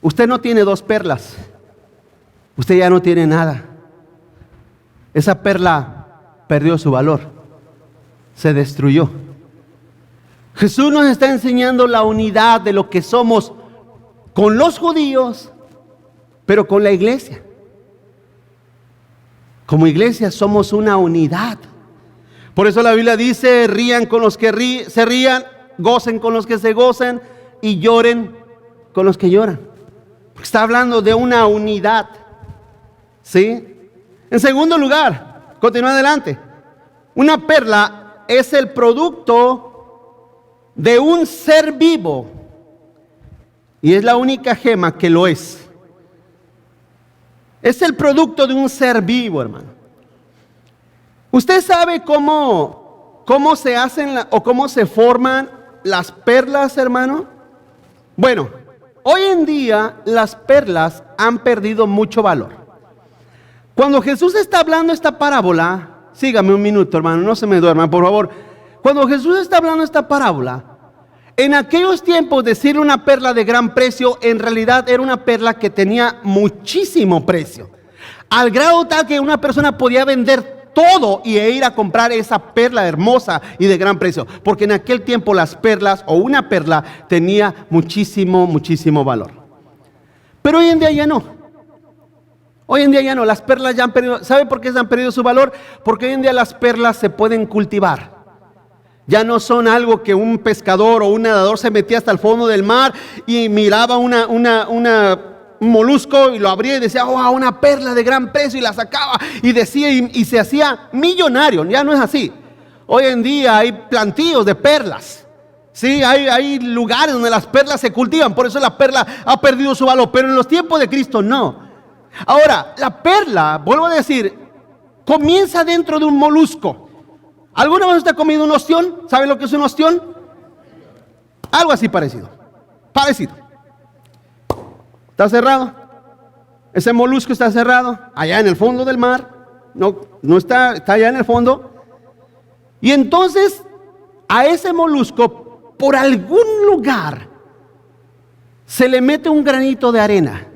usted no tiene 2 perlas, usted ya no tiene nada. esa perla perdió su valor, se destruyó. Jesús nos está enseñando la unidad de lo que somos con los judíos, pero con la iglesia. Como iglesia somos una unidad. Por eso la Biblia dice: rían con los que se rían, gocen con los que se gozan y lloren con los que lloran. Porque está hablando de una unidad. ¿Sí? En segundo lugar, continúa adelante. Una perla es el producto de un ser vivo. Y es la única gema que lo es. Es el producto de un ser vivo, hermano. ¿Usted sabe cómo se hacen o cómo se forman las perlas, hermano? Bueno, hoy en día las perlas han perdido mucho valor. Cuando Jesús está hablando esta parábola, sígame un minuto, hermano, no se me duerman, por favor. Cuando Jesús está hablando esta parábola, en aquellos tiempos decir una perla de gran precio, en realidad era una perla que tenía muchísimo precio. Al grado tal que una persona podía vender todo y ir a comprar esa perla hermosa y de gran precio. Porque en aquel tiempo las perlas o una perla tenía muchísimo valor. Pero hoy en día ya no. Hoy en día ya no, las perlas ya han perdido. ¿Sabe por qué han perdido su valor? Porque hoy en día las perlas se pueden cultivar. Ya no son algo que un pescador o un nadador se metía hasta el fondo del mar y miraba un molusco y lo abría y decía: oh, una perla de gran precio, y la sacaba y decía y se hacía millonario. Ya no es así. Hoy en día hay plantíos de perlas. Sí, hay lugares donde las perlas se cultivan, por eso la perla ha perdido su valor, pero en los tiempos de Cristo no. Ahora, la perla, vuelvo a decir, comienza dentro de un molusco. ¿Alguna vez usted ha comido un ostión? ¿Sabe lo que es un ostión? Algo así parecido. Está cerrado. Ese molusco está cerrado, allá en el fondo del mar. No está allá en el fondo. Y entonces, a ese molusco, por algún lugar, se le mete un granito de arena.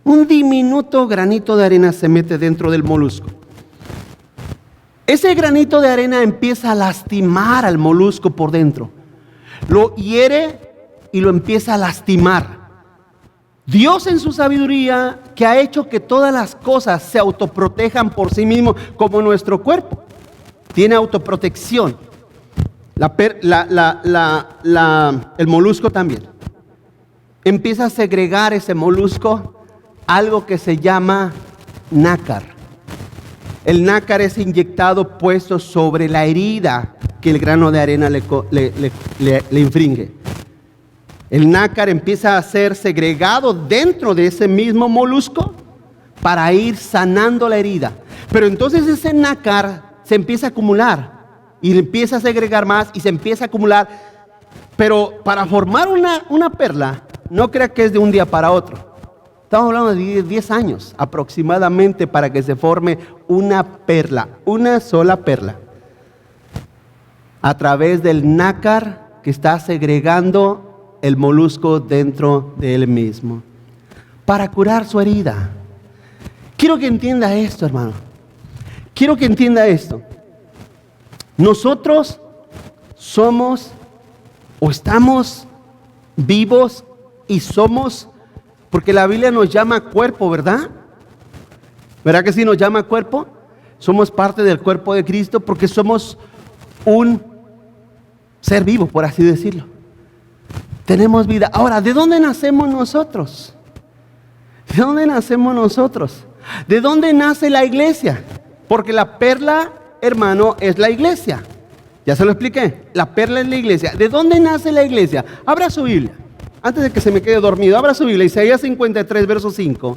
Un diminuto granito de arena se mete dentro del molusco. Ese granito de arena empieza a lastimar al molusco por dentro. Lo hiere y lo empieza a lastimar. Dios, en su sabiduría, que ha hecho que todas las cosas se autoprotejan por sí mismos, como nuestro cuerpo, tiene autoprotección. El molusco también. Empieza a segregar ese molusco algo que se llama nácar. El nácar es inyectado, puesto sobre la herida que el grano de arena le infringe. El nácar empieza a ser segregado dentro de ese mismo molusco para ir sanando la herida. Pero entonces ese nácar se empieza a acumular y empieza a segregar más y se empieza a acumular. Pero para formar una perla, no crea que es de un día para otro. Estamos hablando de 10 años aproximadamente para que se forme una perla, una sola perla, a través del nácar que está segregando el molusco dentro de él mismo, para curar su herida. Quiero que entienda esto, hermano. Quiero que entienda esto. Nosotros somos o estamos vivos y somos, porque la Biblia nos llama cuerpo, ¿verdad? ¿Verdad que sí nos llama cuerpo? Somos parte del cuerpo de Cristo porque somos un ser vivo, por así decirlo. Tenemos vida. Ahora, ¿de dónde nacemos nosotros? ¿De dónde nacemos nosotros? ¿De dónde nace la iglesia? Porque la perla, hermano, es la iglesia. Ya se lo expliqué. La perla es la iglesia. ¿De dónde nace la iglesia? Abra su Biblia. Antes de que se me quede dormido, abra su Biblia, Isaías 53, verso 5.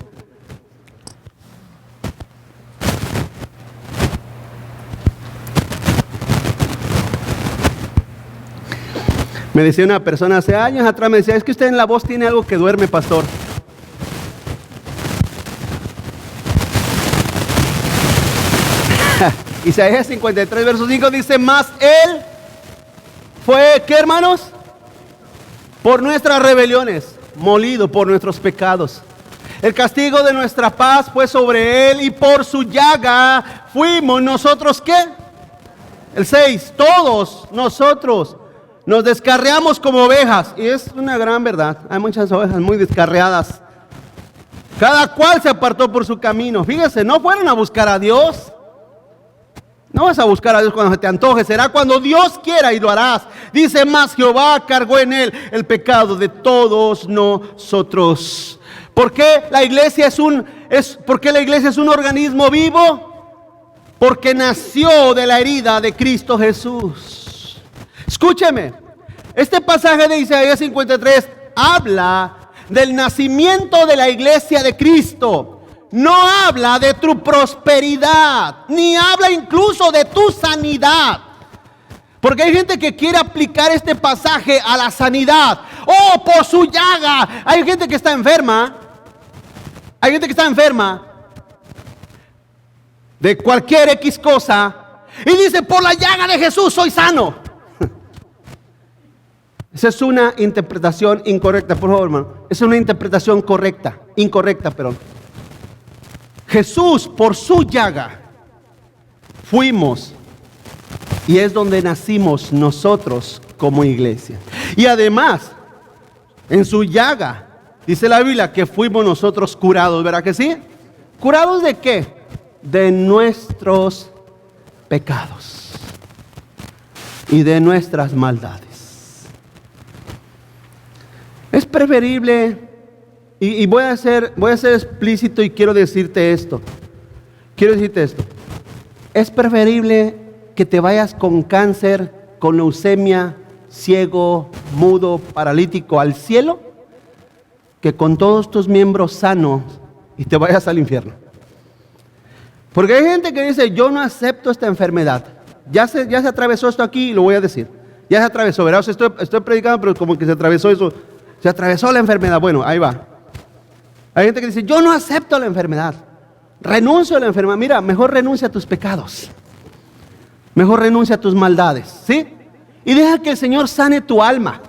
Me decía una persona hace años atrás, me decía: es que usted en la voz tiene algo que duerme, pastor. Isaías 53, verso 5 dice: más él fue, ¿qué, hermanos? Por nuestras rebeliones, molido por nuestros pecados. El castigo de nuestra paz fue sobre Él y por su llaga fuimos nosotros, ¿qué? El 6, todos nosotros nos descarriamos como ovejas. Y es una gran verdad. Hay muchas ovejas muy descarriadas. Cada cual se apartó por su camino. Fíjese, no fueron a buscar a Dios. No vas a buscar a Dios cuando se te antoje. Será cuando Dios quiera y lo harás. Dice más, Jehová cargó en Él el pecado de todos nosotros. ¿Por qué la iglesia es un organismo vivo? Porque nació de la herida de Cristo Jesús. Escúcheme, este pasaje de Isaías 53 habla del nacimiento de la iglesia de Cristo. No habla de tu prosperidad, ni habla incluso de tu sanidad. Porque hay gente que quiere aplicar este pasaje a la sanidad. Oh, por su llaga. Hay gente que está enferma. Hay gente que está enferma de cualquier X cosa y dice, por la llaga de Jesús soy sano. Esa es una interpretación incorrecta, por favor, hermano. Es una interpretación incorrecta, perdón. Jesús, por su llaga fuimos, y es donde nacimos nosotros como iglesia. Y además, en su llaga, dice la Biblia que fuimos nosotros curados, ¿verdad que sí? ¿Curados de qué? De nuestros pecados y de nuestras maldades. Es preferible, y voy a ser explícito y quiero decirte esto. Es preferible que te vayas con cáncer, con leucemia, ciego, mudo, paralítico al cielo, que con todos tus miembros sanos y te vayas al infierno. Porque hay gente que dice, yo no acepto esta enfermedad. Ya se atravesó esto aquí y lo voy a decir. Ya se atravesó, ¿verdad? O sea, estoy predicando, pero como que se atravesó eso. Se atravesó la enfermedad. Bueno, ahí va. Hay gente que dice, yo no acepto la enfermedad. Renuncio a la enfermedad. Mira, mejor renuncia a tus pecados. Mejor renuncia a tus maldades, ¿sí? Y deja que el Señor sane tu alma.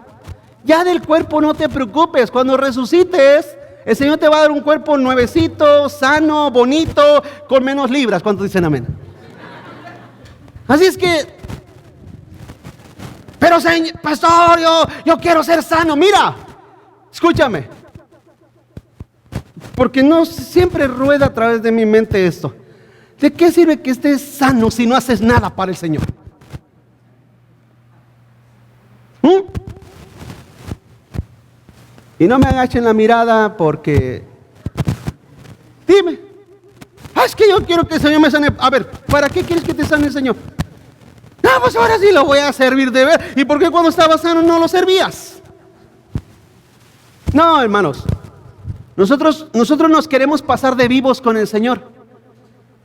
Ya del cuerpo no te preocupes. Cuando resucites, el Señor te va a dar un cuerpo nuevecito, sano, bonito, con menos libras. ¿Cuántos dicen amén? Así es que, pero señor, pastor, yo quiero ser sano. Mira, escúchame, porque no siempre rueda a través de mi mente esto. ¿De qué sirve que estés sano si no haces nada para el Señor? Y no me agachen la mirada porque, dime, es que yo quiero que el Señor me sane. A ver, ¿para qué quieres que te sane el Señor? No, pues ahora sí lo voy a servir de ver. ¿Y por qué cuando estabas sano no lo servías? No, hermanos, nosotros nos queremos pasar de vivos con el Señor.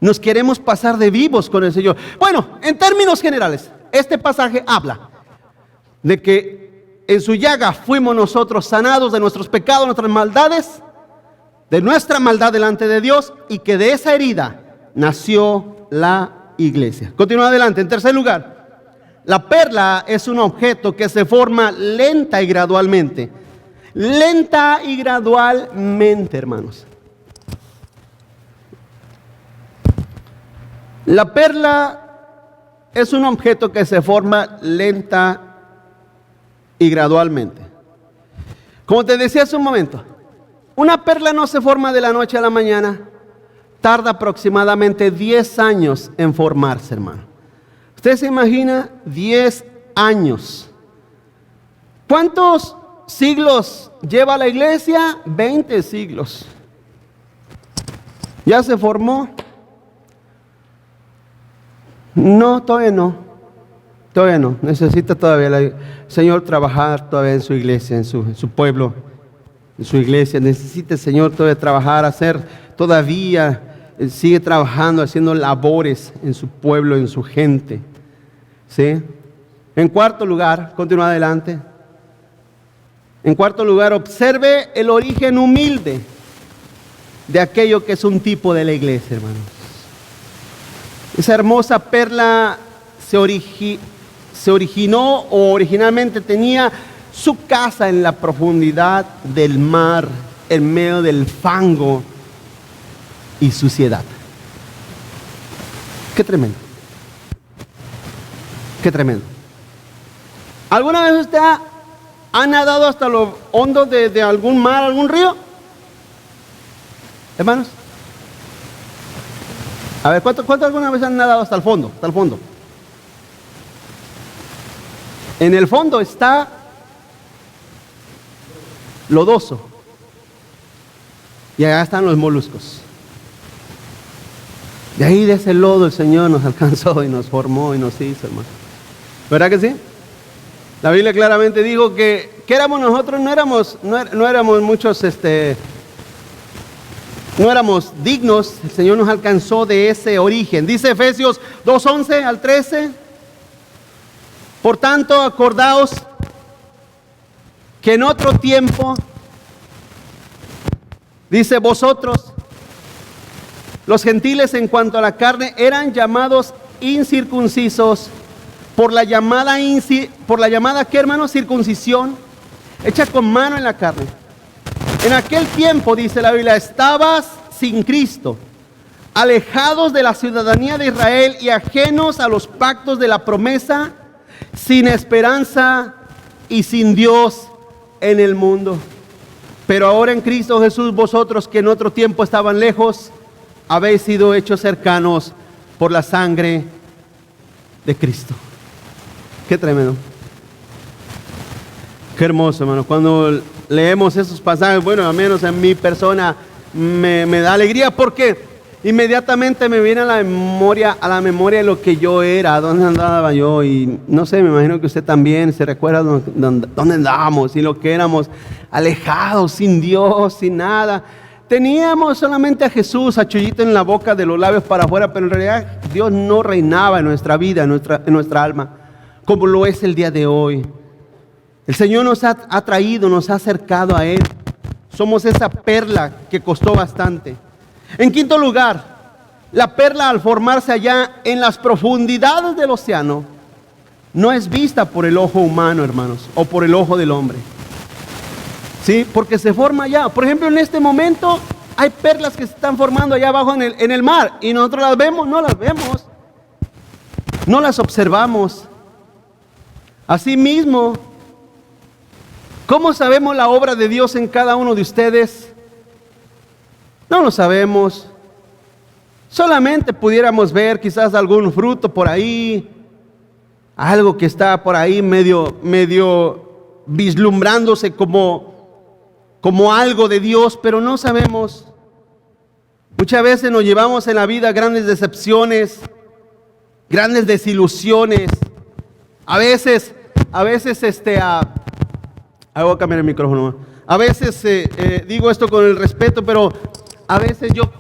Nos queremos pasar de vivos con el Señor. Bueno, en términos generales, este pasaje habla de que en su llaga fuimos nosotros sanados de nuestros pecados, nuestras maldades, de nuestra maldad delante de Dios, y que de esa herida nació la iglesia. Continúa adelante. En tercer lugar, la perla es un objeto que se forma lenta y gradualmente. Lenta y gradualmente, hermanos. La perla es un objeto que se forma lenta y gradualmente. Como te decía hace un momento, una perla no se forma de la noche a la mañana. Tarda aproximadamente 10 años en formarse, hermano. ¿Usted se imagina 10 años? ¿Cuántos siglos lleva la iglesia? 20 siglos. ¿Ya se formó? No, todavía no. Todavía no. Necesita todavía el Señor trabajar todavía en su iglesia, en su pueblo, en su iglesia. Necesita el Señor todavía trabajar, sigue trabajando, haciendo labores en su pueblo, en su gente. ¿Sí? En cuarto lugar, continúa adelante. En cuarto lugar, observe el origen humilde de aquello que es un tipo de la iglesia, hermanos. Esa hermosa perla se originó o originalmente tenía su casa en la profundidad del mar en medio del fango y suciedad. Qué tremendo. Qué tremendo. ¿Alguna vez usted ha nadado hasta lo hondo de algún mar, algún río? Hermanos. A ver, ¿cuántos alguna vez han nadado hasta el fondo? Hasta el fondo. En el fondo está lodoso. Y allá están los moluscos. De ahí, de ese lodo, el Señor nos alcanzó y nos formó y nos hizo, hermano. ¿Verdad que sí? La Biblia claramente dijo que éramos nosotros, no éramos muchos, no éramos dignos. El Señor nos alcanzó de ese origen. Dice Efesios 2:11 al 13. Por tanto, acordaos que en otro tiempo, dice, vosotros, los gentiles en cuanto a la carne, eran llamados incircuncisos por la llamada, ¿qué, hermano? Circuncisión, hecha con mano en la carne. En aquel tiempo, dice la Biblia, estabas sin Cristo, alejados de la ciudadanía de Israel y ajenos a los pactos de la promesa, sin esperanza y sin Dios en el mundo. Pero ahora en Cristo Jesús, vosotros que en otro tiempo estaban lejos, habéis sido hechos cercanos por la sangre de Cristo. Qué tremendo. Qué hermoso, hermano. Cuando leemos esos pasajes, bueno, al menos en mi persona me da alegría, porque inmediatamente me viene a la memoria lo que yo era, dónde andaba yo, y no sé, me imagino que usted también se recuerda dónde andábamos y lo que éramos, alejados, sin Dios, sin nada. Teníamos solamente a Jesús, a Chuyito en la boca, de los labios para afuera, pero en realidad Dios no reinaba en nuestra vida, en nuestra alma, como lo es el día de hoy. El Señor nos ha traído, nos ha acercado a Él. Somos esa perla que costó bastante. En quinto lugar, la perla, al formarse allá en las profundidades del océano, no es vista por el ojo humano, hermanos, o por el ojo del hombre. Sí, porque se forma allá. Por ejemplo, en este momento hay perlas que se están formando allá abajo en el mar, y nosotros las vemos, no las vemos, no las observamos. Asimismo, ¿cómo sabemos la obra de Dios en cada uno de ustedes? No lo sabemos. Solamente pudiéramos ver quizás algún fruto por ahí, algo que está por ahí medio vislumbrándose como algo de Dios, pero no sabemos. Muchas veces nos llevamos en la vida grandes decepciones, grandes desilusiones. A veces, voy a cambiar el micrófono. A veces digo esto con el respeto, pero a veces yo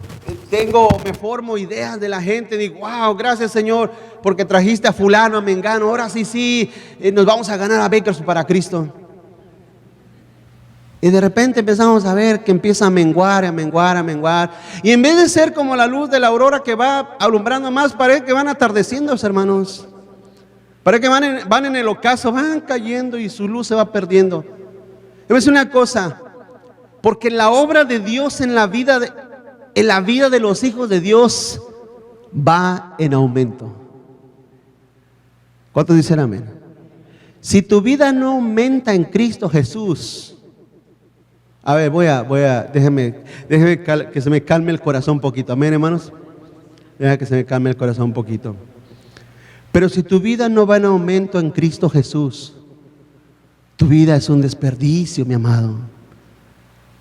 me formo ideas de la gente. Digo, wow, gracias Señor, porque trajiste a fulano, a mengano. Ahora sí, nos vamos a ganar a becas para Cristo. Y de repente empezamos a ver que empieza a menguar. Y en vez de ser como la luz de la aurora que va alumbrando más, parece que van atardeciendo, hermanos. Parece que van en el ocaso, van cayendo y su luz se va perdiendo. Debe decir una cosa, porque la obra de Dios en la vida de los hijos de Dios va en aumento. ¿Cuántos dicen amén? Si tu vida no aumenta en Cristo Jesús, a ver, déjeme que se me calme el corazón un poquito. Amén, hermanos. Deja que se me calme el corazón un poquito. Pero si tu vida no va en aumento en Cristo Jesús, tu vida es un desperdicio, mi amado.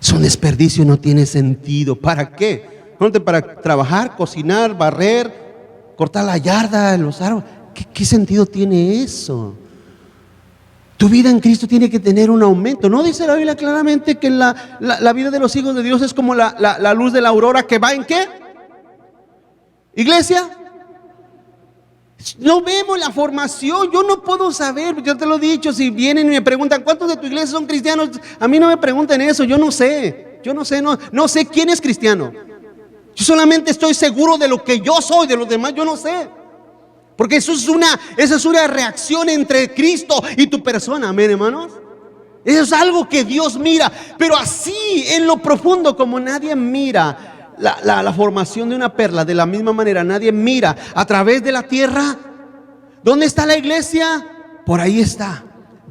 Es un desperdicio, no tiene sentido. ¿Para qué? Para trabajar, cocinar, barrer, cortar la yarda, los árboles. ¿Qué sentido tiene eso? Tu vida en Cristo tiene que tener un aumento. ¿No dice la Biblia claramente que la vida de los hijos de Dios es como la luz de la aurora que va en qué? ¿Iglesia? No vemos la formación. Yo no puedo saber, yo te lo he dicho. Si vienen y me preguntan ¿cuántos de tu iglesia son cristianos? A mí no me pregunten eso. Yo no sé, no sé quién es cristiano. Yo solamente estoy seguro de lo que yo soy. De los demás yo no sé, porque esa es una reacción entre Cristo y tu persona. Amén, hermanos. Eso es algo que Dios mira, pero así en lo profundo, como nadie mira la formación de una perla, de la misma manera nadie mira a través de la tierra. ¿Dónde está la iglesia? Por ahí está.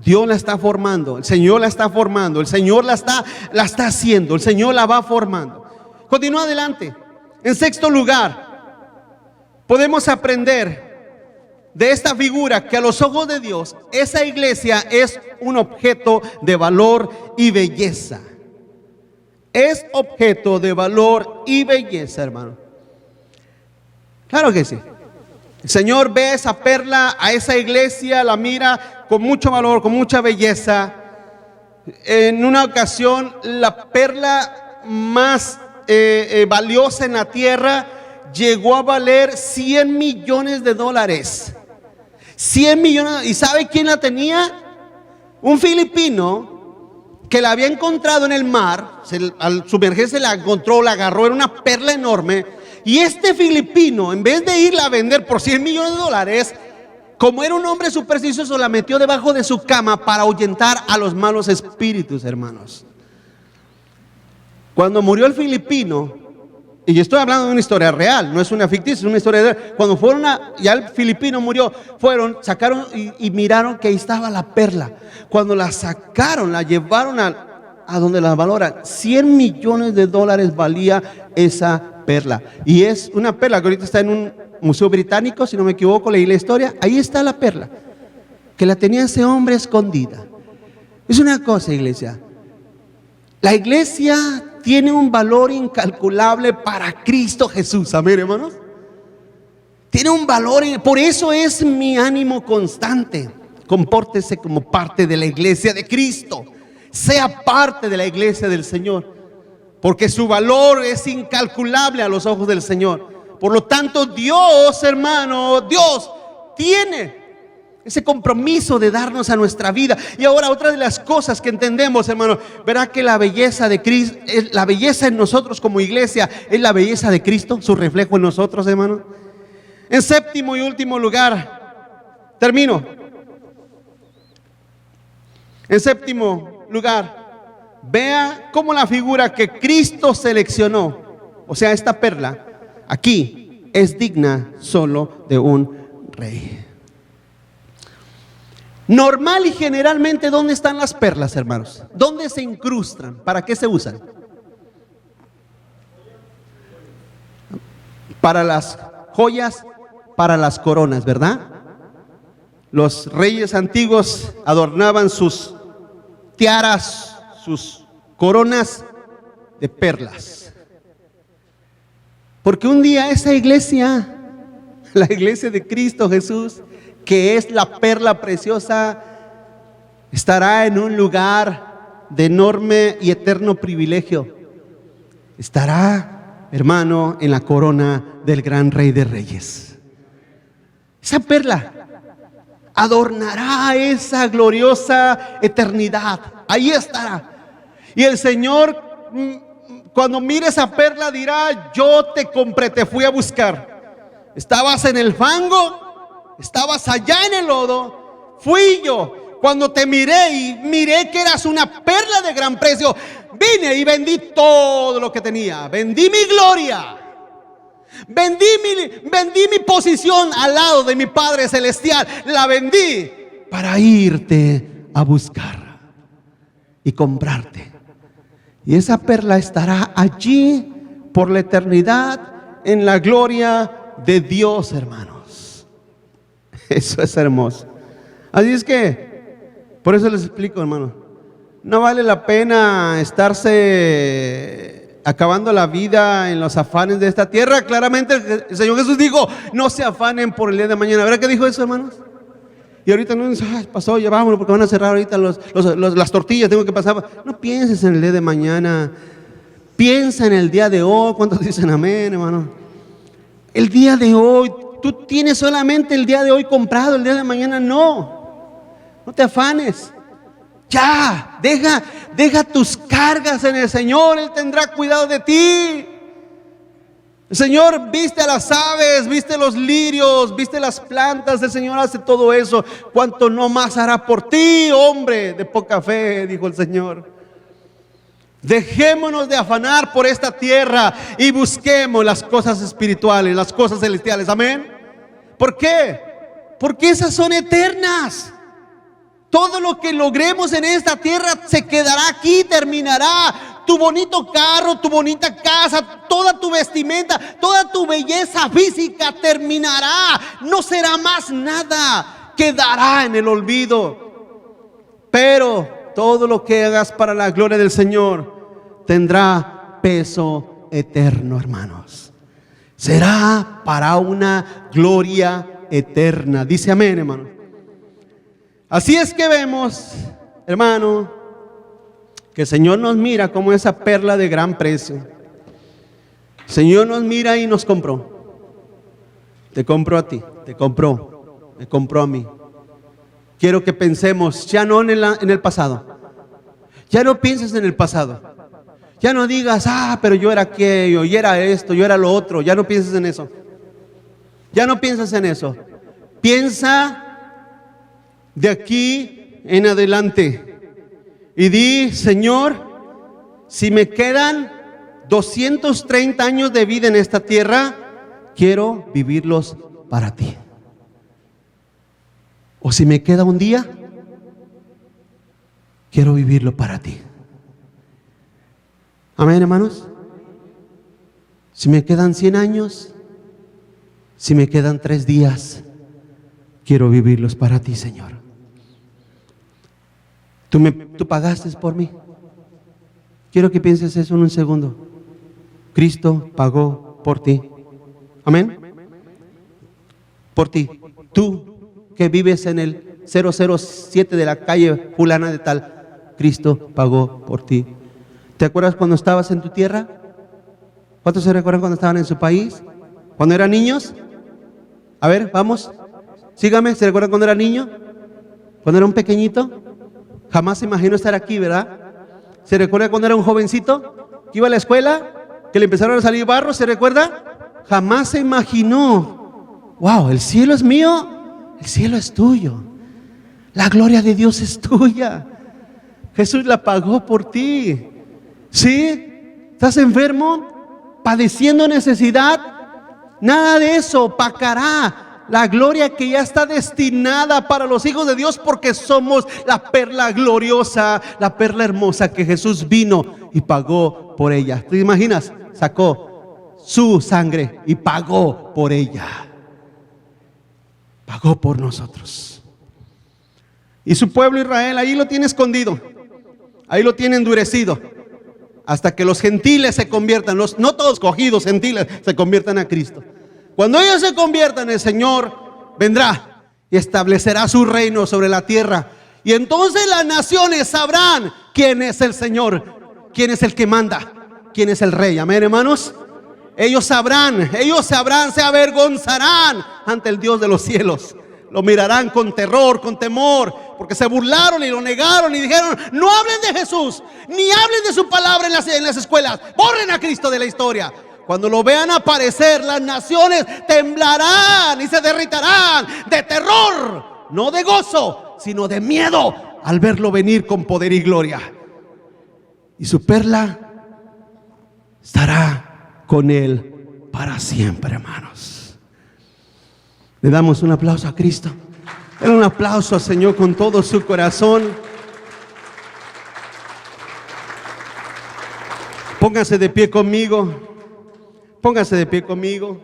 Dios la está formando, el Señor la está formando, el Señor la está haciendo, el Señor la va formando. Continúa adelante. En sexto lugar, podemos aprender de esta figura que a los ojos de Dios, esa iglesia es un objeto de valor y belleza. Es objeto de valor y belleza, hermano. Claro que sí. El Señor ve esa perla, a esa iglesia, la mira con mucho valor, con mucha belleza. En una ocasión, la perla más valiosa en la tierra llegó a valer $100 millones. 100 millones. ¿Y sabe quién la tenía? Un filipino que la había encontrado en el mar. Al sumergirse la encontró, la agarró, era una perla enorme. Y este filipino, en vez de irla a vender por $100 millones, como era un hombre supersticioso, la metió debajo de su cama para ahuyentar a los malos espíritus, hermanos. Cuando murió el filipino, y yo estoy hablando de una historia real, no es una ficticia, es una historia real. Cuando fueron ya el filipino murió, sacaron y miraron que ahí estaba la perla. Cuando la sacaron, la llevaron a donde la valoran. $100 millones valía esa perla. Y es una perla que ahorita está en un museo británico, si no me equivoco, leí la historia. Ahí está la perla, que la tenía ese hombre escondida. Es una cosa, iglesia. La iglesia tiene un valor incalculable para Cristo Jesús. Amén, hermanos. Tiene un valor, por eso es mi ánimo constante. Compórtese como parte de la iglesia de Cristo. Sea parte de la iglesia del Señor, porque su valor es incalculable a los ojos del Señor. Por lo tanto, Dios, hermano, Dios tiene ese compromiso de darnos a nuestra vida. Y ahora otra de las cosas que entendemos, hermano, verá que la belleza de Cristo, la belleza en nosotros como iglesia, es la belleza de Cristo, su reflejo en nosotros, hermano. En séptimo y último lugar, termino. En séptimo lugar, vea cómo la figura que Cristo seleccionó, o sea, esta perla, aquí es digna solo de un rey. Normal y generalmente, ¿dónde están las perlas, hermanos? ¿Dónde se incrustan? ¿Para qué se usan? Para las joyas, para las coronas, ¿verdad? Los reyes antiguos adornaban sus tiaras, sus coronas de perlas. Porque un día esa iglesia, la iglesia de Cristo Jesús, que es la perla preciosa, estará en un lugar de enorme y eterno privilegio. Estará, hermano, en la corona del gran Rey de Reyes. Esa perla adornará esa gloriosa eternidad. Ahí estará. Y el Señor, cuando mire esa perla, dirá: yo te compré, te fui a buscar. Estabas en el fango, estabas allá en el lodo, fui yo. Cuando te miré y miré que eras una perla de gran precio, vine y vendí todo lo que tenía. Vendí mi gloria, vendí mi posición al lado de mi Padre Celestial. La vendí para irte a buscar y comprarte. Y esa perla estará allí por la eternidad en la gloria de Dios, hermanos. Eso es hermoso. Así es que, por eso les explico, hermano, no vale la pena estarse acabando la vida en los afanes de esta tierra. Claramente el Señor Jesús dijo: no se afanen por el día de mañana. ¿Verdad que dijo eso, hermanos? Y ahorita no dice: pasó, ya vámonos porque van a cerrar ahorita las tortillas, tengo que pasar. No pienses en el día de mañana, piensa en el día de hoy. ¿Cuántos dicen amén, hermano? El día de hoy, tú tienes solamente el día de hoy comprado, el día de mañana no te afanes. Ya, deja tus cargas en el Señor, Él tendrá cuidado de ti. El Señor viste a las aves, viste los lirios, viste las plantas. El Señor hace todo eso. ¿Cuánto no más hará por ti, hombre de poca fe?, dijo el Señor. Dejémonos de afanar por esta tierra y busquemos las cosas espirituales, las cosas celestiales. Amén. ¿Por qué? Porque esas son eternas. Todo lo que logremos en esta tierra se quedará aquí, terminará. Tu bonito carro, tu bonita casa, toda tu vestimenta, toda tu belleza física terminará. No será más nada, quedará en el olvido. Pero todo lo que hagas para la gloria del Señor tendrá peso eterno, hermanos. Será para una gloria eterna. Dice amén, hermano. Así es que vemos, hermano, que el Señor nos mira como esa perla de gran precio. El Señor nos mira y nos compró. Te compró a ti, te compró, me compró a mí. Quiero que pensemos ya no en el pasado. Ya no pienses en el pasado. Ya no digas, pero yo era aquello, yo era esto, yo era lo otro. Ya no pienses en eso. Ya no piensas en eso. Piensa de aquí en adelante. Y di, Señor, si me quedan 230 años de vida en esta tierra, quiero vivirlos para ti. O si me queda un día, quiero vivirlo para ti. Amén, hermanos. Si me quedan 100 años, si me quedan 3 días, quiero vivirlos para ti, Señor. Tú pagaste por mí. Quiero que pienses eso en un segundo. Cristo pagó por ti. Amén. Por ti. Tú que vives en el 007 de la calle fulana de tal, Cristo pagó por ti. ¿Te acuerdas cuando estabas en tu tierra? ¿Cuántos se recuerdan cuando estaban en su país? ¿Cuando eran niños? A ver, vamos. Sígame. ¿Se recuerdan cuando era niño? ¿Cuando era un pequeñito? Jamás se imaginó estar aquí, ¿verdad? ¿Se recuerda cuando era un jovencito que iba a la escuela, que le empezaron a salir barros? ¿Se recuerda? Jamás se imaginó. Wow, el cielo es mío, el cielo es tuyo. La gloria de Dios es tuya. Jesús la pagó por ti. ¿Sí? ¿Estás enfermo? ¿Padeciendo necesidad? Nada de eso pagará la gloria que ya está destinada para los hijos de Dios, porque somos la perla gloriosa, la perla hermosa que Jesús vino y pagó por ella. ¿Te imaginas? Sacó su sangre y pagó por ella. Pagó por nosotros. Y su pueblo Israel ahí lo tiene escondido, ahí lo tiene endurecido, hasta que los gentiles se conviertan, no todos escogidos gentiles, se conviertan a Cristo. Cuando ellos se conviertan, el Señor vendrá y establecerá su reino sobre la tierra. Y entonces las naciones sabrán quién es el Señor, quién es el que manda, quién es el Rey. Amén, hermanos. Ellos sabrán, se avergonzarán ante el Dios de los cielos. Lo mirarán con terror, con temor, porque se burlaron y lo negaron y dijeron: no hablen de Jesús, ni hablen de su palabra en las escuelas. Borren a Cristo de la historia. Cuando lo vean aparecer, las naciones temblarán y se derritarán de terror, no de gozo, sino de miedo, al verlo venir con poder y gloria. Y su perla estará con él para siempre, hermanos. Le damos un aplauso a Cristo. Denle un aplauso al Señor con todo su corazón. Póngase de pie conmigo. Póngase de pie conmigo.